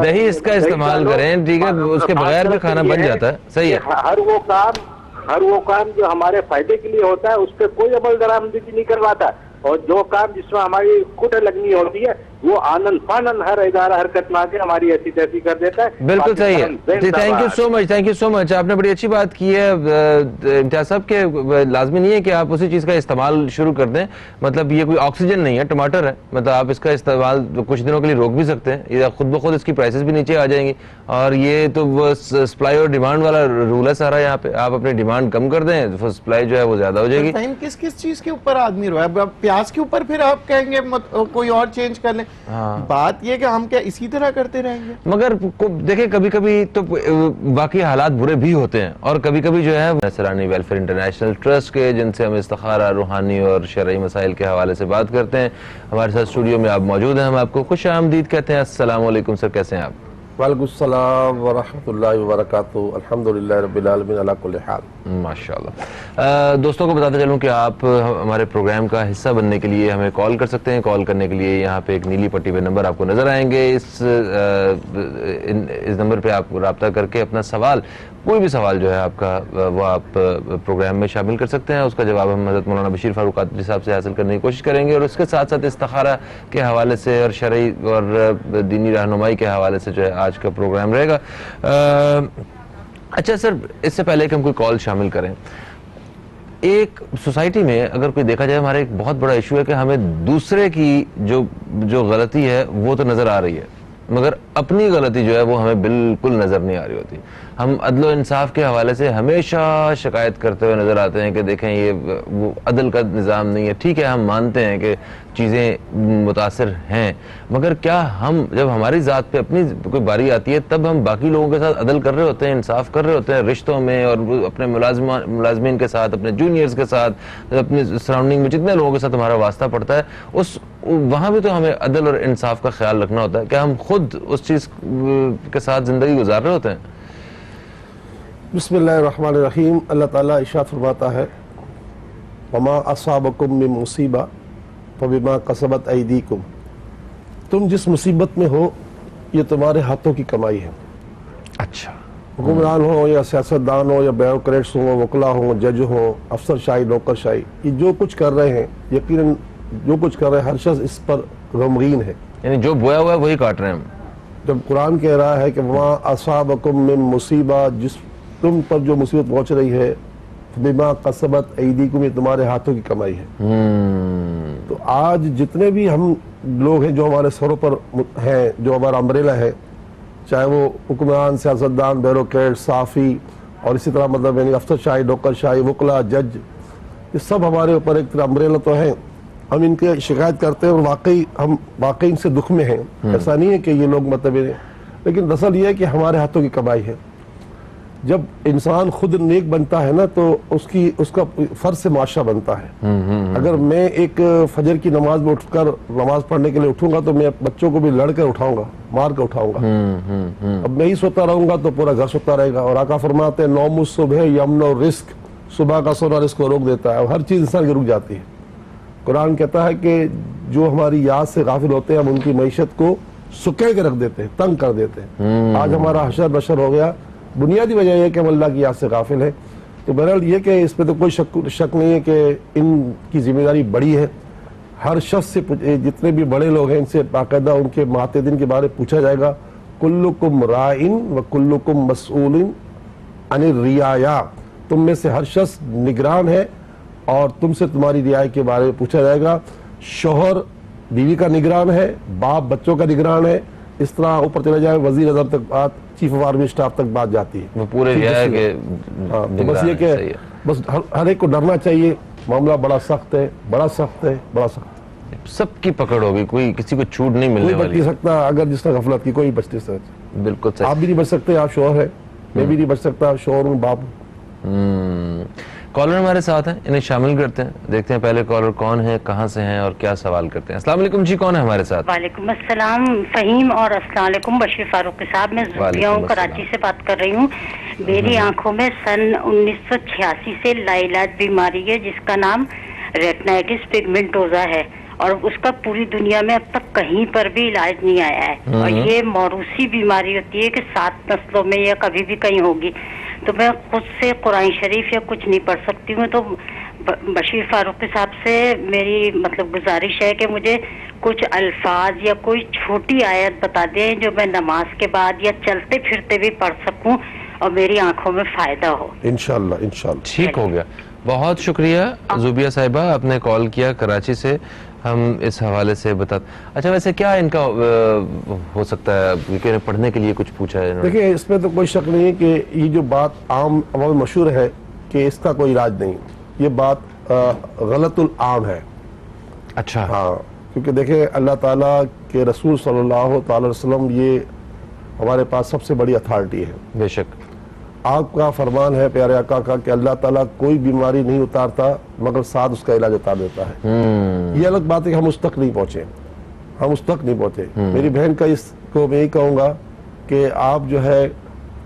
دہی اس کا استعمال کریں, ٹھیک ہے, اس کے بغیر بھی کھانا بن جاتا ہے. صحیح ہے. ہر وہ کام جو ہمارے فائدے کے لیے ہوتا ہے اس پہ کوئی عمل درآمدی نہیں کرواتا, اور جو کام جس میں ہماری کٹ لگنی ہوتی ہے وہ آنند فانند ہر ادارہ حرکت میں آ کے ہماری ایسی تیسی کر دیتا ہے. بالکل صحیح ہے. Thank you so much, thank you so much. آپ نے بڑی اچھی بات کی ہے امتیاز صاحب, کہ لازمی نہیں ہے کہ آپ اسی چیز کا استعمال شروع کر دیں. مطلب یہ کوئی آکسیجن نہیں ہے, ٹماٹر ہے, مطلب آپ اس کا استعمال کچھ دنوں کے لیے روک بھی سکتے ہیں, یا خود بخود اس کی پرائسز بھی نیچے آ جائیں گی. اور یہ تو وہ سپلائی اور ڈیمانڈ والا رول ہے سارا یہاں پہ. آپ اپنی ڈیمانڈ کم کر دیں, سپلائی جو ہے وہ زیادہ ہو جائے گی. کس کس چیز کے اوپر آدمی رو ہے؟ پیاز کے اوپر پھر آپ کہیں گے کوئی اور چینج کر لیں. بات یہ کہ ہم کیا اسی طرح کرتے رہیں گے؟ مگر دیکھیں کبھی کبھی تو واقعی حالات برے بھی ہوتے ہیں, اور کبھی کبھی جو ہے نصرانی ویلفیئر انٹرنیشنل ٹرسٹ کے, جن سے ہم استخارہ, روحانی اور شرعی مسائل کے حوالے سے بات کرتے ہیں, ہمارے ساتھ اسٹوڈیو میں آپ موجود ہیں. ہم آپ کو خوش آمدید کہتے ہیں. السلام علیکم سر, کیسے ہیں آپ؟ وعلیکم السلام ورحمۃ اللہ وبرکاتہ. الحمدللہ رب العالمین علی کل حال. ماشاءاللہ. دوستوں کو بتاتے چلوں کہ آپ ہمارے پروگرام کا حصہ بننے کے لیے ہمیں کال کر سکتے ہیں. کال کرنے کے لیے یہاں پہ ایک نیلی پٹی پہ نمبر آپ کو نظر آئیں گے. اس نمبر پہ آپ رابطہ کر کے اپنا سوال, کوئی بھی سوال جو ہے آپ کا, وہ آپ پروگرام میں شامل کر سکتے ہیں. اس کا جواب ہم حضرت مولانا بشیر فاروق قادری صاحب سے حاصل کرنے کی کوشش کریں گے, اور اس کے ساتھ ساتھ استخارہ کے حوالے سے اور شرعی اور دینی رہنمائی کے حوالے سے جو ہے آج کا پروگرام رہے گا. اچھا سر, اس سے پہلے کہ ہم کوئی کال شامل کریں, ایک سوسائٹی میں اگر کوئی دیکھا جائے, ہمارا ایک بہت بڑا ایشو ہے کہ ہمیں دوسرے کی جو غلطی ہے وہ تو نظر آ رہی ہے, مگر اپنی غلطی جو ہے وہ ہمیں بالکل نظر نہیں آ رہی ہوتی. ہم عدل و انصاف کے حوالے سے ہمیشہ شکایت کرتے ہوئے نظر آتے ہیں کہ دیکھیں یہ وہ عدل کا نظام نہیں ہے. ٹھیک ہے, ہم مانتے ہیں کہ چیزیں متاثر ہیں, مگر کیا ہم جب ہماری ذات پہ اپنی کوئی باری آتی ہے تب ہم باقی لوگوں کے ساتھ عدل کر رہے ہوتے ہیں, انصاف کر رہے ہوتے ہیں رشتوں میں, اور اپنے ملازمین کے ساتھ, اپنے جونیئرز کے ساتھ, اپنے سراؤنڈنگ میں جتنے لوگوں کے ساتھ ہمارا واسطہ پڑتا ہے, وہاں بھی تو ہمیں عدل اور انصاف کا خیال رکھنا ہوتا ہے. کیا ہم خود اس چیز کے ساتھ زندگی گزار رہے ہوتے ہیں؟ بسم اللہ الرحمن الرحیم. اللہ تعالیٰ ارشاد فرماتا ہے, وما اصابکم من مصیبہ فبما کسبت ایدیکم. تم جس مصیبت میں ہو یہ تمہارے ہاتھوں کی کمائی ہے. اچھا, حکمران ہو یا سیاستدان ہو یا بیوروکریٹس ہوں, وکلا ہوں, جج ہوں, افسر شاہی, نوکر شاہی, یہ جو کچھ کر رہے ہیں, یقیناً جو کچھ کر رہے ہیں ہر شخص اس پر غمگین ہے. یعنی جو بویا ہوا ہے وہی کاٹ رہے ہیں ہم. جب قرآن کہہ رہا ہے کہ وما اصابکم من مصیبہ, جس تم پر جو مصیبت پہنچ رہی ہے, بما کسبت ایدیکم, یہ تمہارے ہاتھوں کی کمائی ہے. تو آج جتنے بھی ہم لوگ ہیں جو ہمارے سروں پر ہیں, جو ہمارا امبریلا ہے, چاہے وہ حکمران, سیاستدان, بیوروکریٹ, صحافی, اور اسی طرح مطلب یعنی افسر شاہی, نوکر شاہی, وکلا, جج, یہ سب ہمارے اوپر ایک طرح امبریلا تو ہیں, ہم ان کے شکایت کرتے ہیں اور واقعی ان سے دکھ میں ہیں. ایسا نہیں ہے کہ یہ لوگ مطلب لیکن دراصل یہ ہے کہ ہمارے ہاتھوں کی کمائی ہے. جب انسان خود نیک بنتا ہے نا تو اس کا فرض سے معاشرہ بنتا ہے. اگر میں ایک فجر کی نماز میں اٹھ کر نماز پڑھنے کے لیے اٹھوں گا تو میں بچوں کو بھی لڑ کر اٹھاؤں گا, مار کر اٹھاؤں گا. اب میں ہی سوتا رہوں گا تو پورا گھر سوتا رہے گا. اور آقا فرماتے ہیں نوم الصبح یمن الرزق, صبح کا سونا رزق کو روک دیتا ہے اور ہر چیز انسان کی رک جاتی ہے. قرآن کہتا ہے کہ جو ہماری یاد سے غافل ہوتے ہیں ہم ان کی معیشت کو سکے کے رکھ دیتے ہیں, تنگ کر دیتے ہیں. آج ہمارا حشر بشر ہو گیا, بنیادی وجہ یہ کہ ہم اللہ کی یاد سے غافل ہیں. تو بہرحال یہ کہ اس پہ تو کوئی شک نہیں ہے کہ ان کی ذمہ داری بڑی ہے. ہر شخص سے جتنے بھی بڑے لوگ ہیں ان سے باقاعدہ ان کے معتدین کے بارے پوچھا جائے گا. کلکم رائن و کلکم مسئول عن الرعایا, تم میں سے ہر شخص نگران ہے اور تم سے تمہاری رعایا کے بارے میں پوچھا جائے گا. شوہر بیوی کا نگران ہے, باپ بچوں کا نگران ہے. اس طرح اوپر چلے جائے وزیر اعظم تک بات, چیف آف آرمی اسٹاف تک بات جاتی ہے. وہ پورے رعایا کے تو بس یہ کہ بس ہر ایک کو ڈرنا چاہیے. معاملہ بڑا سخت ہے, بڑا سخت ہے, بڑا سخت ہے. سب کی پکڑ ہوگی, کوئی کسی کو چھوٹ نہیں ملنے کوئی بچ والی. نہیں سکتا اگر جس طرح غفلت کی, کوئی بچ نہیں سکتا. بالکل صحیح. آپ بھی نہیں بچ سکتے, آپ شوہر ہے, میں بھی نہیں بچ سکتا, شوہر ہوں, باپ ہوں. کالر ہمارے ساتھ ہیں, انہیں شامل کرتے ہیں. دیکھتے ہیں پہلے کالر کون ہے, کہاں سے ہیں اور کیا سوال کرتے ہیں. السلام علیکم جی, کون ہے ہمارے ساتھ؟ وعلیکم السلام فہیم, اور السلام علیکم بشیر فاروقی صاحب. میں زوبیہ ہوں, کراچی سے بات کر رہی ہوں. میری آنکھوں میں سن 1986 سے لاعلاج بیماری ہے جس کا نام ریٹنائٹس پگمنٹوزا ہے, اور اس کا پوری دنیا میں اب تک کہیں پر بھی علاج نہیں آیا ہے. اور یہ موروثی بیماری ہوتی ہے کہ 7 نسلوں میں یا کبھی بھی کہیں ہوگی. تو میں خود سے قرآن شریف یا کچھ نہیں پڑھ سکتی ہوں. تو بشیر فاروقی صاحب سے میری مطلب گزارش ہے کہ مجھے کچھ الفاظ یا کوئی چھوٹی آیت بتا دیں جو میں نماز کے بعد یا چلتے پھرتے بھی پڑھ سکوں اور میری آنکھوں میں فائدہ ہو. انشاءاللہ انشاءاللہ. ٹھیک ہو گیا, بہت شکریہ زوبیہ صاحبہ, آپ نے کال کیا کراچی سے. ہم اس حوالے سے بتاتے. اچھا ویسے کیا ان کا ہو سکتا ہے, کیونکہ پڑھنے کے لیے کچھ پوچھا ہے. دیکھیں اس میں تو کوئی شک نہیں ہے کہ یہ جو بات عام عوام میں مشہور ہے کہ اس کا کوئی علاج نہیں, یہ بات غلط العام ہے. اچھا ہاں, کیونکہ دیکھیں اللہ تعالیٰ کے رسول صلی اللہ تعالی وسلم یہ ہمارے پاس سب سے بڑی اتھارٹی ہے. بے شک. آپ کا فرمان ہے پیارے آقا کا کہ اللہ تعالیٰ کوئی بیماری نہیں اتارتا مگر ساتھ اس کا علاج اتار دیتا ہے. یہ الگ بات ہے کہ ہم اس تک نہیں پہنچے, ہم اس تک نہیں پہنچے. میری بہن کا اس کو میں یہی کہوں گا کہ آپ جو ہے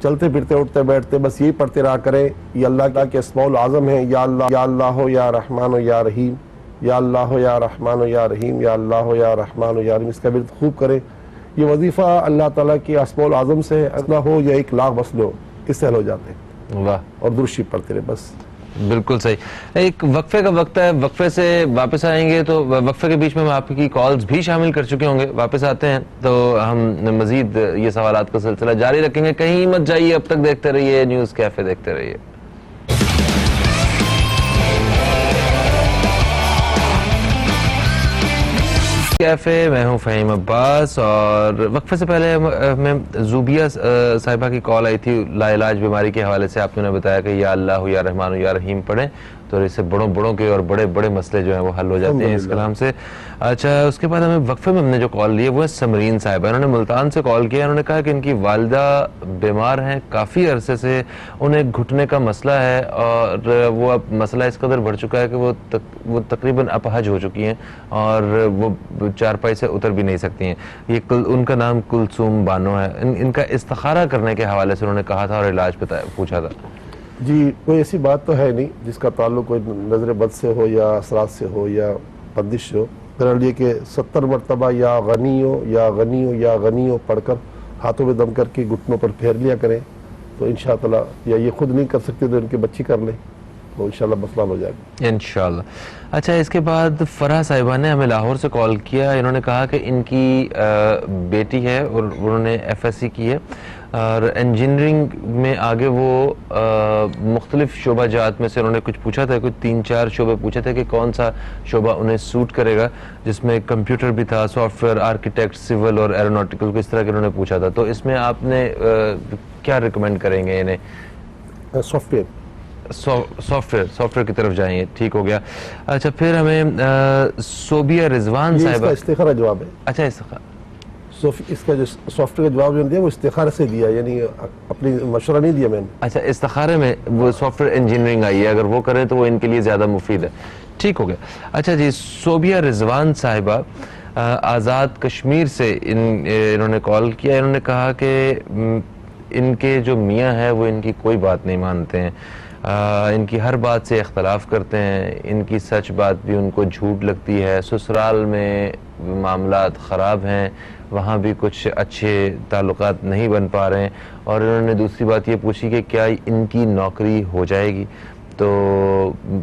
چلتے پھرتے اٹھتے بیٹھتے بس یہی پڑھتے رہا کریں. یہ اللہ کے اسماء العظم ہیں, یا اللہ ہو یا رحمان ہو یا رحیم, یا اللہ ہو یا رحمان ہو یا رحیم, یا اللہ ہو یا رحمان ہو یا رحیم. اس کا ورد خوب کریں. یہ وظیفہ اللہ تعالیٰ کے اسماء العظم سے اتنا ہو یا 1 لاکھ بس لو, اس سے حل ہو جاتے ہیں. واہ, اور درود شریف پڑھتے رہے بس. بالکل صحیح. ایک وقفے کا وقت ہے, وقفے سے واپس آئیں گے تو وقفے کے بیچ میں ہم آپ کی کالز بھی شامل کر چکے ہوں گے. واپس آتے ہیں تو ہم مزید یہ سوالات کا سلسلہ جاری رکھیں گے. کہیں مت جائیے, اب تک دیکھتے رہیے نیوز کیفے, دیکھتے رہیے. کیفے, میں ہوں فہیم عباس, اور وقفے سے پہلے ہمیں زوبیہ صاحبہ کی کال آئی تھی لاعلاج بیماری کے حوالے سے. آپ نے بتایا کہ یا اللہ یا رحمان یا رحیم پڑھیں تو اس سے بڑوں کے اور بڑے مسئلے جو ہیں وہ حل ہو جاتے ہیں اس کلام سے. اچھا اس کے بعد ہمیں وقفے میں ہم نے جو کال لی ہے وہ ہے سمرین صاحبہ. انہوں نے ملتان سے کال کیا. انہوں نے کہا کہ ان کی والدہ بیمار ہیں کافی عرصے سے, انہیں گھٹنے کا مسئلہ ہے, اور وہ اب مسئلہ اس قدر بڑھ چکا ہے کہ وہ تقریباً اپہج ہو چکی ہیں اور وہ چارپائی سے اتر بھی نہیں سکتی ہیں. یہ ان کا نام کلثوم بانو ہے. ان کا استخارہ کرنے کے حوالے سے انہوں نے کہا تھا اور علاج پوچھا تھا. جی کوئی ایسی بات تو ہے نہیں جس کا تعلق کوئی نظر بد سے ہو یا اثرات سے ہو یا بندش ہو. بہرحال یہ کہ 70 مرتبہ یا غنی ہو یا غنی ہو یا غنی ہو پڑھ کر ہاتھوں میں دم کر کے گھٹنوں پر پھیر لیا کریں تو انشاءاللہ, یا یہ خود نہیں کر سکتے تو ان کے بچی کر لیں تو انشاءاللہ مسئلہ ہو جائے گا انشاءاللہ. اچھا اس کے بعد فرح صاحبہ نے ہمیں لاہور سے کال کیا. انہوں نے کہا کہ ان کی بیٹی ہے اور انہوں نے FSC کی ہے اور انجینئرنگ میں آگے وہ مختلف شعبہ جات میں سے انہوں نے کچھ پوچھا تھا, کچھ 3-4 شعبے پوچھے تھے کہ کون سا شعبہ انہیں سوٹ کرے گا, جس میں کمپیوٹر بھی تھا, سافٹ ویئر, آرکیٹیکٹ, سول اور ایروناٹیکل, اس طرح کے انہوں نے پوچھا تھا. تو اس میں آپ نے کیا ریکمینڈ کریں گے انہیں؟ Soft where. سافٹ ویئر کی طرف جائیں گے. ٹھیک ہو گیا. اچھا پھر ہمیں صوبیہ رضوان صاحبہ. استخارہ جواب ہے. اچھا اس کا جو سافٹ ویئر کا جواب جو دیا وہ استخارے سے دیا, یعنی اپنی مشورہ نہیں دیا میں نے. اچھا استخارے میں وہ سافٹ ویئر انجینئرنگ آئی ہے, اگر وہ کریں تو وہ ان کے لیے زیادہ مفید ہے. ٹھیک ہو گیا. اچھا جی, صوبیہ رضوان صاحبہ آزاد کشمیر سے انہوں نے کال کیا. انہوں نے کہا کہ ان کے جو میاں ہیں وہ ان کی کوئی بات نہیں مانتے ہیں, ان کی ہر بات سے اختلاف کرتے ہیں, ان کی سچ بات بھی ان کو جھوٹ لگتی ہے, سسرال میں معاملات خراب ہیں, وہاں بھی کچھ اچھے تعلقات نہیں بن پا رہے ہیں, اور انہوں نے دوسری بات یہ پوچھی کہ کیا ان کی نوکری ہو جائے گی, تو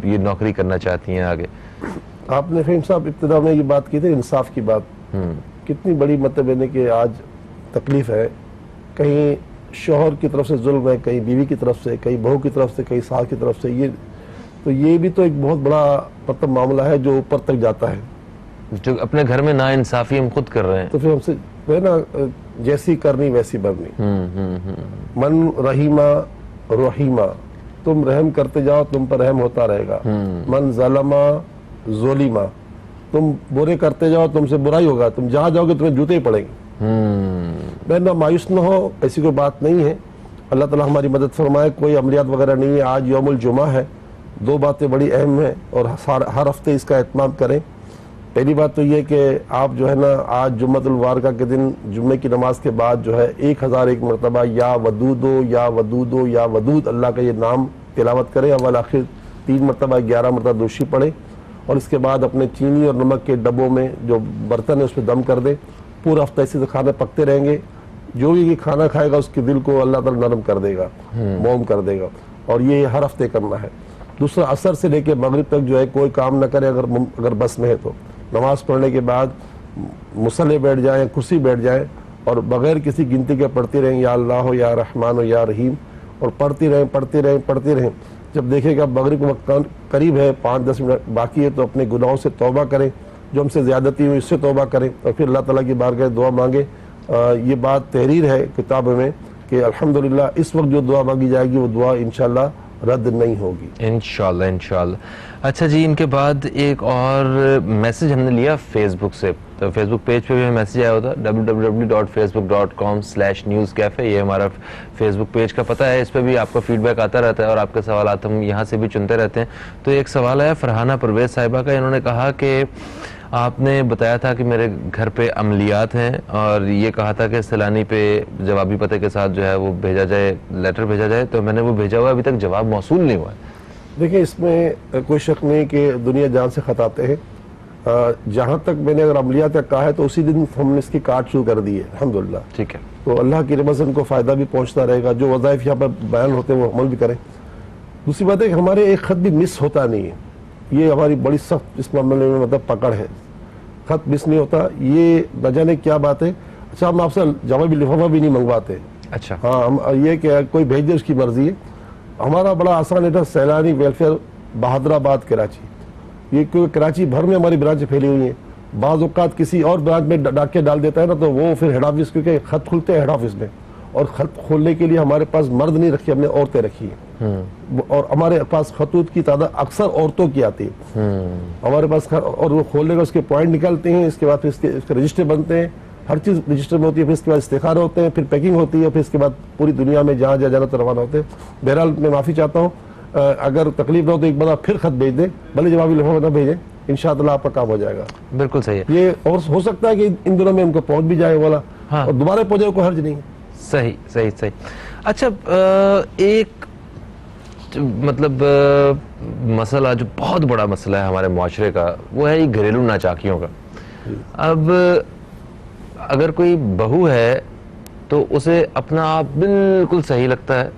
یہ نوکری کرنا چاہتی ہیں آگے. آپ نے فہیم صاحب ابتدا میں یہ بات کی تھی انصاف کی بات, کتنی بڑی مطلب ہے کہ آج تکلیف ہے, کہیں شوہر کی طرف سے ظلم ہے, کہیں بیوی کی طرف سے, کہیں بہو کی طرف سے, کہیں ساس کی طرف سے. یہ بھی تو ایک بہت بڑا مطلب معاملہ ہے جو اوپر تک جاتا ہے, جو اپنے گھر میں نا انصافی ہم خود کر رہے ہیں. تو پھر ہم سے ہے نا جیسی کرنی ویسی برنی. من رحیمہ رحیمہ, تم رحم کرتے جاؤ تم پر رحم ہوتا رہے گا. من ظلمہ ظلمہ, تم برے کرتے جاؤ تم سے برائی ہوگا, تم جہاں جاؤ گے تمہیں جوتے ہی پڑیں گے. بہن مایوس نہ ہو, ایسی کوئی بات نہیں ہے. اللہ تعالیٰ ہماری مدد فرمائے. کوئی عملیات وغیرہ نہیں ہے. آج یوم الجمعہ ہے. دو باتیں بڑی اہم ہیں اور ہر ہفتے اس کا اہتمام کریں. پہلی بات تو یہ کہ آپ جو ہے نا آج جمعۃ المبارکہ کے دن جمعے کی نماز کے بعد جو ہے 1001 مرتبہ یا ودودو یا ودودو یا ودود اللہ کا یہ نام تلاوت کریں. اول آخر 3 مرتبہ 11 مرتبہ دوشی پڑھیں, اور اس کے بعد اپنے چینی اور نمک کے ڈبوں میں جو برتن ہے اس پہ دم کر دیں. پورا ہفتہ اسی سے کھانے پکتے رہیں گے. جو بھی یہ کھانا کھائے گا اس کے دل کو اللہ تعالیٰ نرم کر دے گا, موم کر دے گا, اور یہ ہر ہفتے کرنا ہے. دوسرا, عصر سے لے کے مغرب تک جو ہے کوئی کام نہ کرے اگر بس میں ہے تو. نماز پڑھنے کے بعد مصلے بیٹھ جائیں, کرسی بیٹھ جائیں, اور بغیر کسی گنتی کے پڑھتی رہیں یا اللہ یا رحمان یا رحیم, اور پڑھتی رہیں. جب دیکھے گا مغرب کا وقت قریب ہے, 5-10 منٹ باقی ہے, تو اپنے گناہوں سے توبہ کریں, جو ہم سے زیادتی ہوئی اس سے توبہ کریں, اور پھر اللہ تعالیٰ کی بارگاہ دعا مانگے. یہ بات تحریر ہے کتاب میں کہ الحمدللہ اس وقت جو دعا مانگی جائے گی وہ دعا انشاءاللہ رد نہیں ہوگی انشاءاللہ. اچھا جی, ان کے بعد ایک اور میسج ہم نے لیا فیس بک سے. تو فیس بک پیج پہ بھی ہمیں میسج آیا ہوتا www.facebook.com/newscafe, یہ ہمارا فیس بک پیج کا پتہ ہے. اس پہ بھی آپ کا فیڈ بیک آتا رہتا ہے اور آپ کے سوالات ہم یہاں سے بھی چنتے رہتے ہیں. تو ایک سوال ہے فرحانہ پرویز صاحبہ کا. انہوں نے کہا کہ آپ نے بتایا تھا کہ میرے گھر پہ عملیات ہیں, اور یہ کہا تھا کہ سیلانی پہ جوابی پتے کے ساتھ جو ہے وہ بھیجا جائے, لیٹر بھیجا جائے, تو میں نے وہ بھیجا ہوا, ابھی تک جواب موصول نہیں ہوا ہے. دیکھیں اس میں کوئی شک نہیں کہ دنیا جان سے خطاتے ہیں. جہاں تک میں نے اگر عملیات کا کہا ہے تو اسی دن ہم نے اس کی کارڈ شروع کر دی ہے الحمدللہ. ٹھیک ہے, تو اللہ کی رحمت سے ان کو فائدہ بھی پہنچتا رہے گا. جو وظائف یہاں پر بیان ہوتے ہیں وہ عمل بھی کریں. دوسری بات ہے کہ ہمارے ایک خط بھی مس ہوتا نہیں ہے. یہ ہماری بڑی سخت اس معاملے میں مطلب پکڑ ہے. خط مس نہیں ہوتا, یہ نہ جانے کیا بات ہے. اچھا, ہم آپ سے جوابی لفافہ بھی نہیں منگواتے. اچھا ہاں, ہم یہ کہ کوئی بھیج دے اس کی مرضی ہے. ہمارا بڑا آسان ایڈریس سیلانی ویلفیئر بہادرآباد کراچی. یہ کیونکہ کراچی بھر میں ہماری برانچ پھیلی ہوئی ہیں. بعض اوقات کسی اور برانچ میں ڈاکیہ ڈال دیتا ہے نا, تو وہ پھر ہیڈ آفس, کیونکہ خط کھلتے ہیں ہیڈ آفس میں, اور خط کھولنے کے لیے ہمارے پاس مرد نہیں رکھی, ہم نے عورتیں رکھی ہیں. اور ہمارے پاس خطوط کی تعداد اکثر عورتوں کی آتی ہے ہمارے پاس, اور وہ کھولنے کا اس کے پوائنٹ نکالتے ہیں. اس کے بعد پھر اس کے رجسٹر بنتے ہیں, ہر چیز رجسٹر میں ہوتی ہے. پھر اس کے بعد استخارے ہوتے ہیں, پھر پیکنگ ہوتی ہے, پھر اس کے بعد پوری دنیا میں جہاں جہاں جانا تو روانہ ہوتے ہیں. بہرحال میں معافی چاہتا ہوں, اگر تکلیف نہ ہو تو ایک بار پھر خط بھیج دیں, بھلے جوابی لفافہ نہ بھیجیں, انشاءاللہ آپ کا کام ہو جائے گا. بالکل صحیح ہے. یہ اور ہو سکتا ہے کہ ان دنوں میں ان کو پہنچ بھی جائے والا, اور دوبارہ پہنچ جائے, کوئی حرج نہیں ہے. صحیح. اچھا, ایک مطلب مسئلہ جو بہت بڑا مسئلہ ہے ہمارے معاشرے کا, وہ ہے یہ گھریلو ناچاکیوں کا. اب اگر کوئی بہو ہے تو اسے اپنا آپ بالکل صحیح لگتا ہے,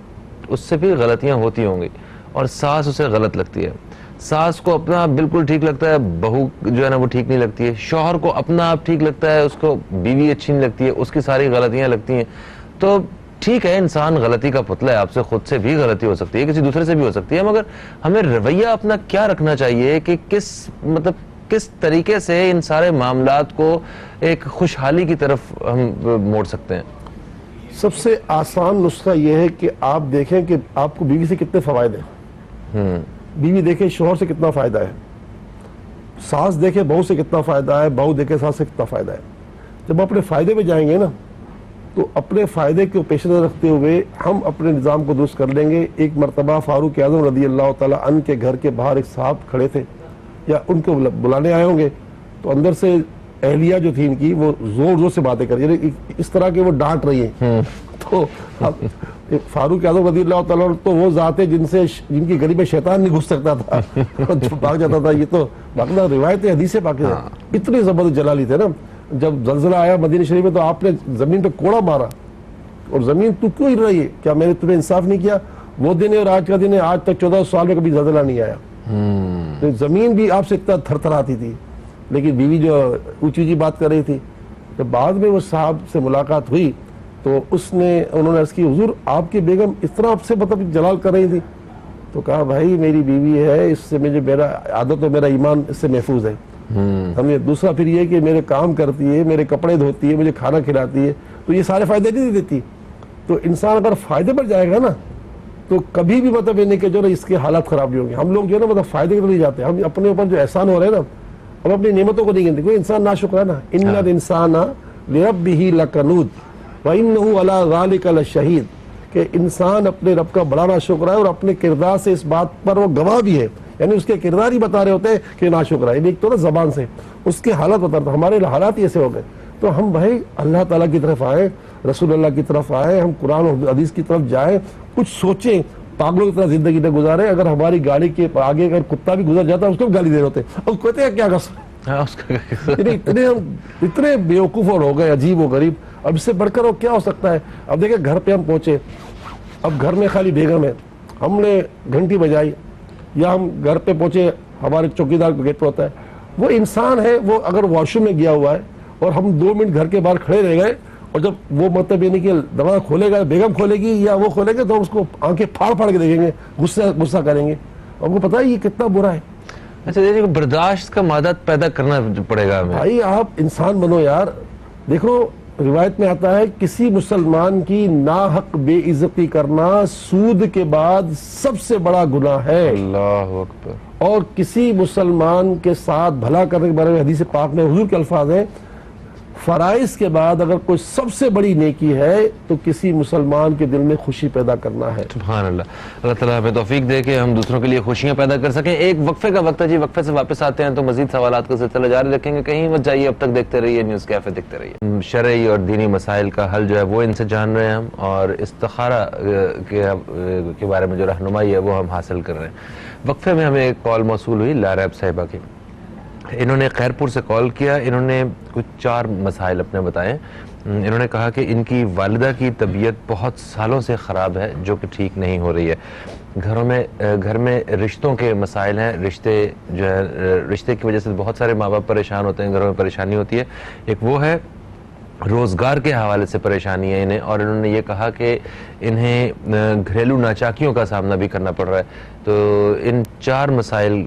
اس سے بھی غلطیاں ہوتی ہوں گی, اور ساس اسے غلط لگتی ہے. ساس کو اپنا آپ بالکل ٹھیک لگتا ہے, بہو جو ہے نا وہ ٹھیک نہیں لگتی ہے. شوہر کو اپنا آپ ٹھیک لگتا ہے, اس کو بیوی اچھی نہیں لگتی ہے, اس کی ساری غلطیاں لگتی ہیں. تو ٹھیک ہے, انسان غلطی کا پتلا ہے, آپ سے خود سے بھی غلطی ہو سکتی ہے, کسی دوسرے سے بھی ہو سکتی ہے, مگر ہمیں رویہ اپنا کیا رکھنا چاہیے کہ کس طریقے سے ان سارے معاملات کو ایک خوشحالی کی طرف ہم موڑ سکتے ہیں؟ سب سے آسان نسخہ یہ ہے کہ آپ دیکھیں کہ آپ کو بیوی سے کتنے فوائد ہیں. بیوی دیکھے شوہر سے کتنا فائدہ ہے, ساس دیکھے بہو سے کتنا فائدہ ہے, بہو دیکھے ساس سے کتنا فائدہ ہے. جب اپنے فائدے پہ جائیں گے نا تو اپنے فائدے کو پیش نظر رکھتے ہوئے ہم اپنے نظام کو درست کر لیں گے. ایک مرتبہ فاروق اعظم رضی اللہ تعالیٰ عنہ کے گھر کے باہر ایک صاحب کھڑے تھے, یا ان کو بلانے آئے ہوں گے, تو اندر سے اہلیہ جو تھی ان کی وہ زور زور سے باتیں کر رہی ہیں, اس طرح کہ وہ ڈانٹ رہی ہیں. تو فاروق اعظم رضی اللہ تعالیٰ عنہ تو وہ ذات ہے جن کی گلی میں شیطان نہیں گھس سکتا تھا, جو بھاگ جاتا تھا. یہ تو باقاعدہ روایت حدیث پاک ہے. اتنے زبردست جلالی تھے نا. جب زلزلہ آیا مدینہ شریف میں تو آپ نے زمین پہ کوڑا مارا, اور زمین تو کیوں ہل رہی ہے, کیا میں نے تمہیں انصاف نہیں کیا؟ وہ دن ہے اور آج کا دن ہے, آج تک 14 سال میں کبھی زلزلہ نہیں آیا. زمین بھی آپ سے اتنا تھر تھر آتی تھی, لیکن بیوی جو اونچی اونچی بات کر رہی تھی. جب بعد میں وہ صاحب سے ملاقات ہوئی تو انہوں نے عرض کی, حضور آپ کی بیگم اس طرح آپ سے مطلب جلال کر رہی تھی. تو کہا بھائی میری بیوی ہے, اس سے مجھے میرا عادت و میرا ایمان اس سے محفوظ ہے. ہم نے دوسرا پھر یہ کہ میرے کام کرتی ہے, میرے کپڑے دھوتی ہے, مجھے کھانا کھلاتی ہے, تو یہ سارے فائدے نہیں دیتی. تو انسان اگر فائدے پر جائے گا نا تو کبھی بھی مطلب یہ نہیں کہ جو نا اس کے حالات خراب نہیں ہوں گے. ہم لوگ جو ہے نا مطلب فائدے کے لیے جاتے ہیں, ہم اپنے اوپر جو احسان ہو رہے ہیں نا, ہم اپنی نعمتوں کو نہیں گنتے. کوئی انسان ناشکر ہے نا, ان الانسان لربہ لکنود وانہ علی ذلک لشہید, کہ انسان اپنے رب کا بڑا ناشکر ہے اور اپنے کردار سے اس بات پر وہ گواہ بھی ہے. یعنی اس کے کردار ہی بتا رہے ہوتے ہیں کہ ناشکر ہے. ایک تو نا زبان سے اس کے حالات بتا رہا, ہمارے حالات ہی ایسے ہو گئے. تو ہم بھائی اللہ تعالیٰ کی طرف آئے, رسول اللہ کی طرف آئے, ہم قرآن و حدیث کی طرف جائیں, کچھ سوچیں, پاگلوں کی طرح زندگی نہ گزارے. اگر ہماری گاڑی کے آگے اگر کتا بھی گزر جاتا ہے اس کو گالی دے رہے ہوتے ہیں, اس کو کہتے ہیں کیا کر اتنے بیوقوف اور ہو گئے, عجیب و غریب. اب اس سے بڑھ کر کیا ہو سکتا ہے؟ اب دیکھیں گھر پہ ہم پہنچے, اب گھر میں خالی بیگم ہے, ہم نے گھنٹی بجائی, یا ہم گھر پہ پہنچے, ہمارے چوکیدار کو گیٹ پہ ہوتا ہے, وہ انسان ہے, وہ اگر واش روم میں گیا ہوا ہے اور ہم 2 منٹ گھر کے باہر کھڑے رہ گئے, اور جب وہ مطلب یہ نہیں کہ دروازہ کھولے گا, بیگم کھولے گی یا وہ کھولیں گے, تو ہم اس کو آنکھیں پھاڑ پھاڑ کے دیکھیں گے, غصہ کریں گے. آپ کو پتا ہے یہ کتنا برا ہے. اچھا دیکھیں, برداشت کا مادہ پیدا کرنا پڑے گا ہمیں. بھائی آپ انسان بنو یار. دیکھو روایت میں آتا ہے کسی مسلمان کی ناحق بے عزتی کرنا سود کے بعد سب سے بڑا گناہ ہے. اللہ اکبر. اور کسی مسلمان کے ساتھ بھلا کرنے کے بارے میں حدیث پاک میں حضور کے الفاظ ہیں, فرائض کے بعد اگر کوئی سب سے بڑی نیکی ہے تو کسی مسلمان کے دل میں خوشی پیدا کرنا ہے. سبحان اللہ. اللہ تعالیٰ ہمیں توفیق دے کہ ہم دوسروں کے لیے خوشیاں پیدا کر سکیں. ایک وقفے کا وقت ہے جی, وقفے سے واپس آتے ہیں تو مزید سوالات کا سلسلہ جاری رکھیں گے. کہیں مت جائیے, اب تک دیکھتے رہیے نیوز کیفے, دیکھتے رہیے. شرعی اور دینی مسائل کا حل جو ہے وہ ان سے جان رہے ہیں ہم, اور استخارہ کے بارے میں جو رہنمائی ہے وہ ہم حاصل کر رہے ہیں. وقفے میں ہمیں ایک کال موصول ہوئی لاریب صاحبہ کی. انہوں نے خیرپور سے کال کیا. انہوں نے کچھ 4 مسائل اپنے بتائے. انہوں نے کہا کہ ان کی والدہ کی طبیعت بہت سالوں سے خراب ہے, جو کہ ٹھیک نہیں ہو رہی ہے. گھر میں رشتوں کے مسائل ہیں. رشتے کی وجہ سے بہت سارے ماں باپ پریشان ہوتے ہیں, گھروں میں پریشانی ہوتی ہے. ایک وہ ہے روزگار کے حوالے سے پریشانی ہے انہیں, اور انہوں نے یہ کہا کہ انہیں گھریلو ناچاکیوں کا سامنا بھی کرنا پڑ رہا ہے. تو ان 4 مسائل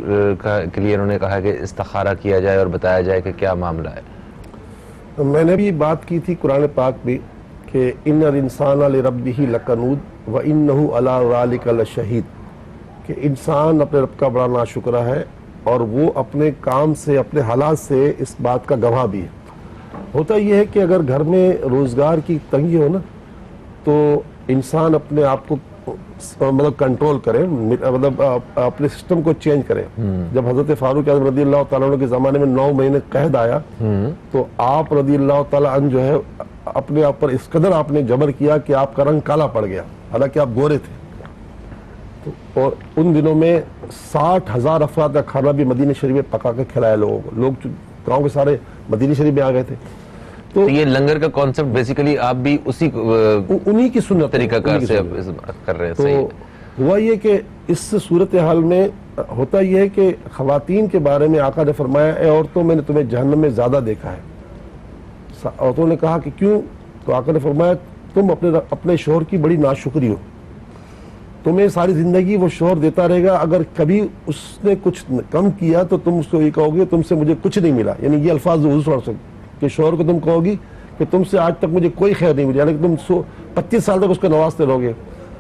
کے لیے انہوں نے کہا کہ استخارہ کیا جائے اور بتایا جائے کہ کیا معاملہ ہے. میں نے بھی بات کی تھی قرآن پاک بھی کہ ان الانسان لربہ لکنود وانہ علی ذلک لشہید, کہ انسان اپنے رب کا بڑا ناشکرہ ہے اور وہ اپنے کام سے, اپنے حالات سے اس بات کا گواہ بھی ہے. ہوتا یہ ہے کہ اگر گھر میں روزگار کی تنگی ہو نا تو انسان اپنے آپ کو مطلب کنٹرول کرے, مطلب اپنے سسٹم کو چینج کرے. جب حضرت فاروق اعظم رضی اللہ تعالیٰ عنہ کے زمانے میں 9 مہینے قید آیا تو آپ رضی اللہ تعالیٰ عنہ جو ہے اپنے آپ پر اس قدر آپ نے جبر کیا کہ آپ کا رنگ کالا پڑ گیا, حالانکہ آپ گورے تھے. اور ان دنوں میں 60,000 افراد کا کھانا بھی مدینہ شریف میں پکا کے کھلایا لوگوں کو. لوگ گاؤں کے سارے مدینہ شریف میں آ گئے تھے. تو یہ لنگر کا کانسیپٹ بیسیکلی آپ بھی انہی کی سنت طریقہ کار سے کر رہے ہیں. تو ہوا یہ کہ اس صورتحال میں ہوتا یہ ہے کہ خواتین کے بارے میں آقا نے فرمایا, اے عورتوں میں نے تمہیں جہنم میں زیادہ دیکھا ہے. عورتوں نے کہا کہ کیوں؟ تو آقا نے فرمایا تم اپنے شوہر کی بڑی ناشکری ہو. تمہیں ساری زندگی وہ شوہر دیتا رہے گا, اگر کبھی اس نے کچھ کم کیا تو تم اس کو یہ کہو گے تم سے مجھے کچھ نہیں ملا. یعنی یہ الفاظ حضور صلی کہ شوہر کو تم کہو گی کہ تم سے آج تک مجھے کوئی خیر نہیں ملی, یعنی کہ تم 25 سال تک اس کو نوازتے رہو گے.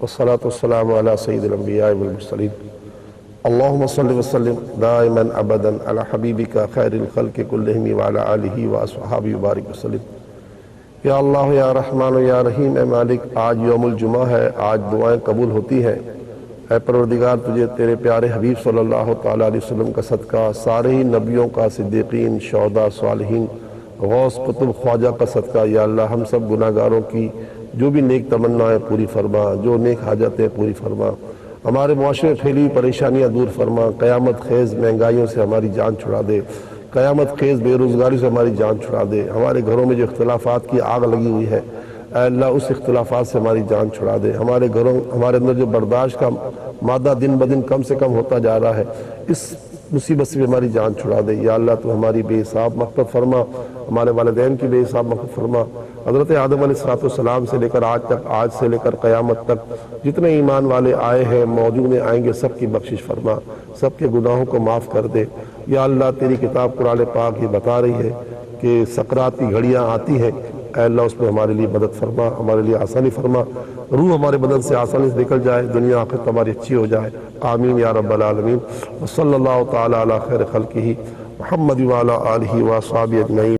والصلاة والسلام على سيد الأنبياء والمرسلين اللهم صل وسلم دائما أبدا على حبيبك خير الخلق كلهم وعلى آله وأصحابه وبارك وسلم. یا اللہ یا رحمان یا رحیم، اے مالک، آج یوم الجمعہ ہے، آج دعائیں قبول ہوتی ہیں. اے پروردگار، تجھے تیرے پیارے حبیب صلی اللہ تعالیٰ علیہ وسلم کا صدقہ، سارے ہی نبیوں کا، صدیقین، شہداء، صالحین، غوث، قطب، خواجہ کا صدقہ، یا اللہ ہم سب گناہ گاروں کی جو بھی نیک تمنائیں پوری فرما، جو نیک حاجتیں پوری فرما، ہمارے معاشرے میں پھیلی پریشانیاں دور فرما، قیامت خیز مہنگائیوں سے ہماری جان چھڑا دے، قیامت خیز بے روزگاری سے ہماری جان چھڑا دے. ہمارے گھروں میں جو اختلافات کی آگ لگی ہوئی ہے، اے اللہ اس اختلافات سے ہماری جان چھڑا دے. ہمارے گھروں، ہمارے اندر جو برداشت کا مادہ دن بدن کم سے کم ہوتا جا رہا ہے، اس مصیبت سے بھی ہماری جان چھڑا دے. یا اللہ تو ہماری بے حساب مغفرت فرما، ہمارے والدین کی بے حساب مغفرت فرما. حضرت آدم علیہ السلام سے لے کر آج تک، آج سے لے کر قیامت تک جتنے ایمان والے آئے ہیں، موجود ہیں، آئیں گے، سب کی بخشش فرما، سب کے گناہوں کو معاف کر دے. یا اللہ تیری کتاب قرآن پاک یہ بتا رہی ہے کہ سکرات کی گھڑیاں آتی ہیں، اے اللہ اس میں ہمارے لیے مدد فرما، ہمارے لیے آسانی فرما، روح ہمارے بدن سے آسانی سے نکل جائے، دنیا آخرت ہماری اچھی ہو جائے. آمین یا رب العالمین. وصلی اللہ تعالی علی خیر خلقہ محمد وعلی آلہ وصحبہ اجمعین.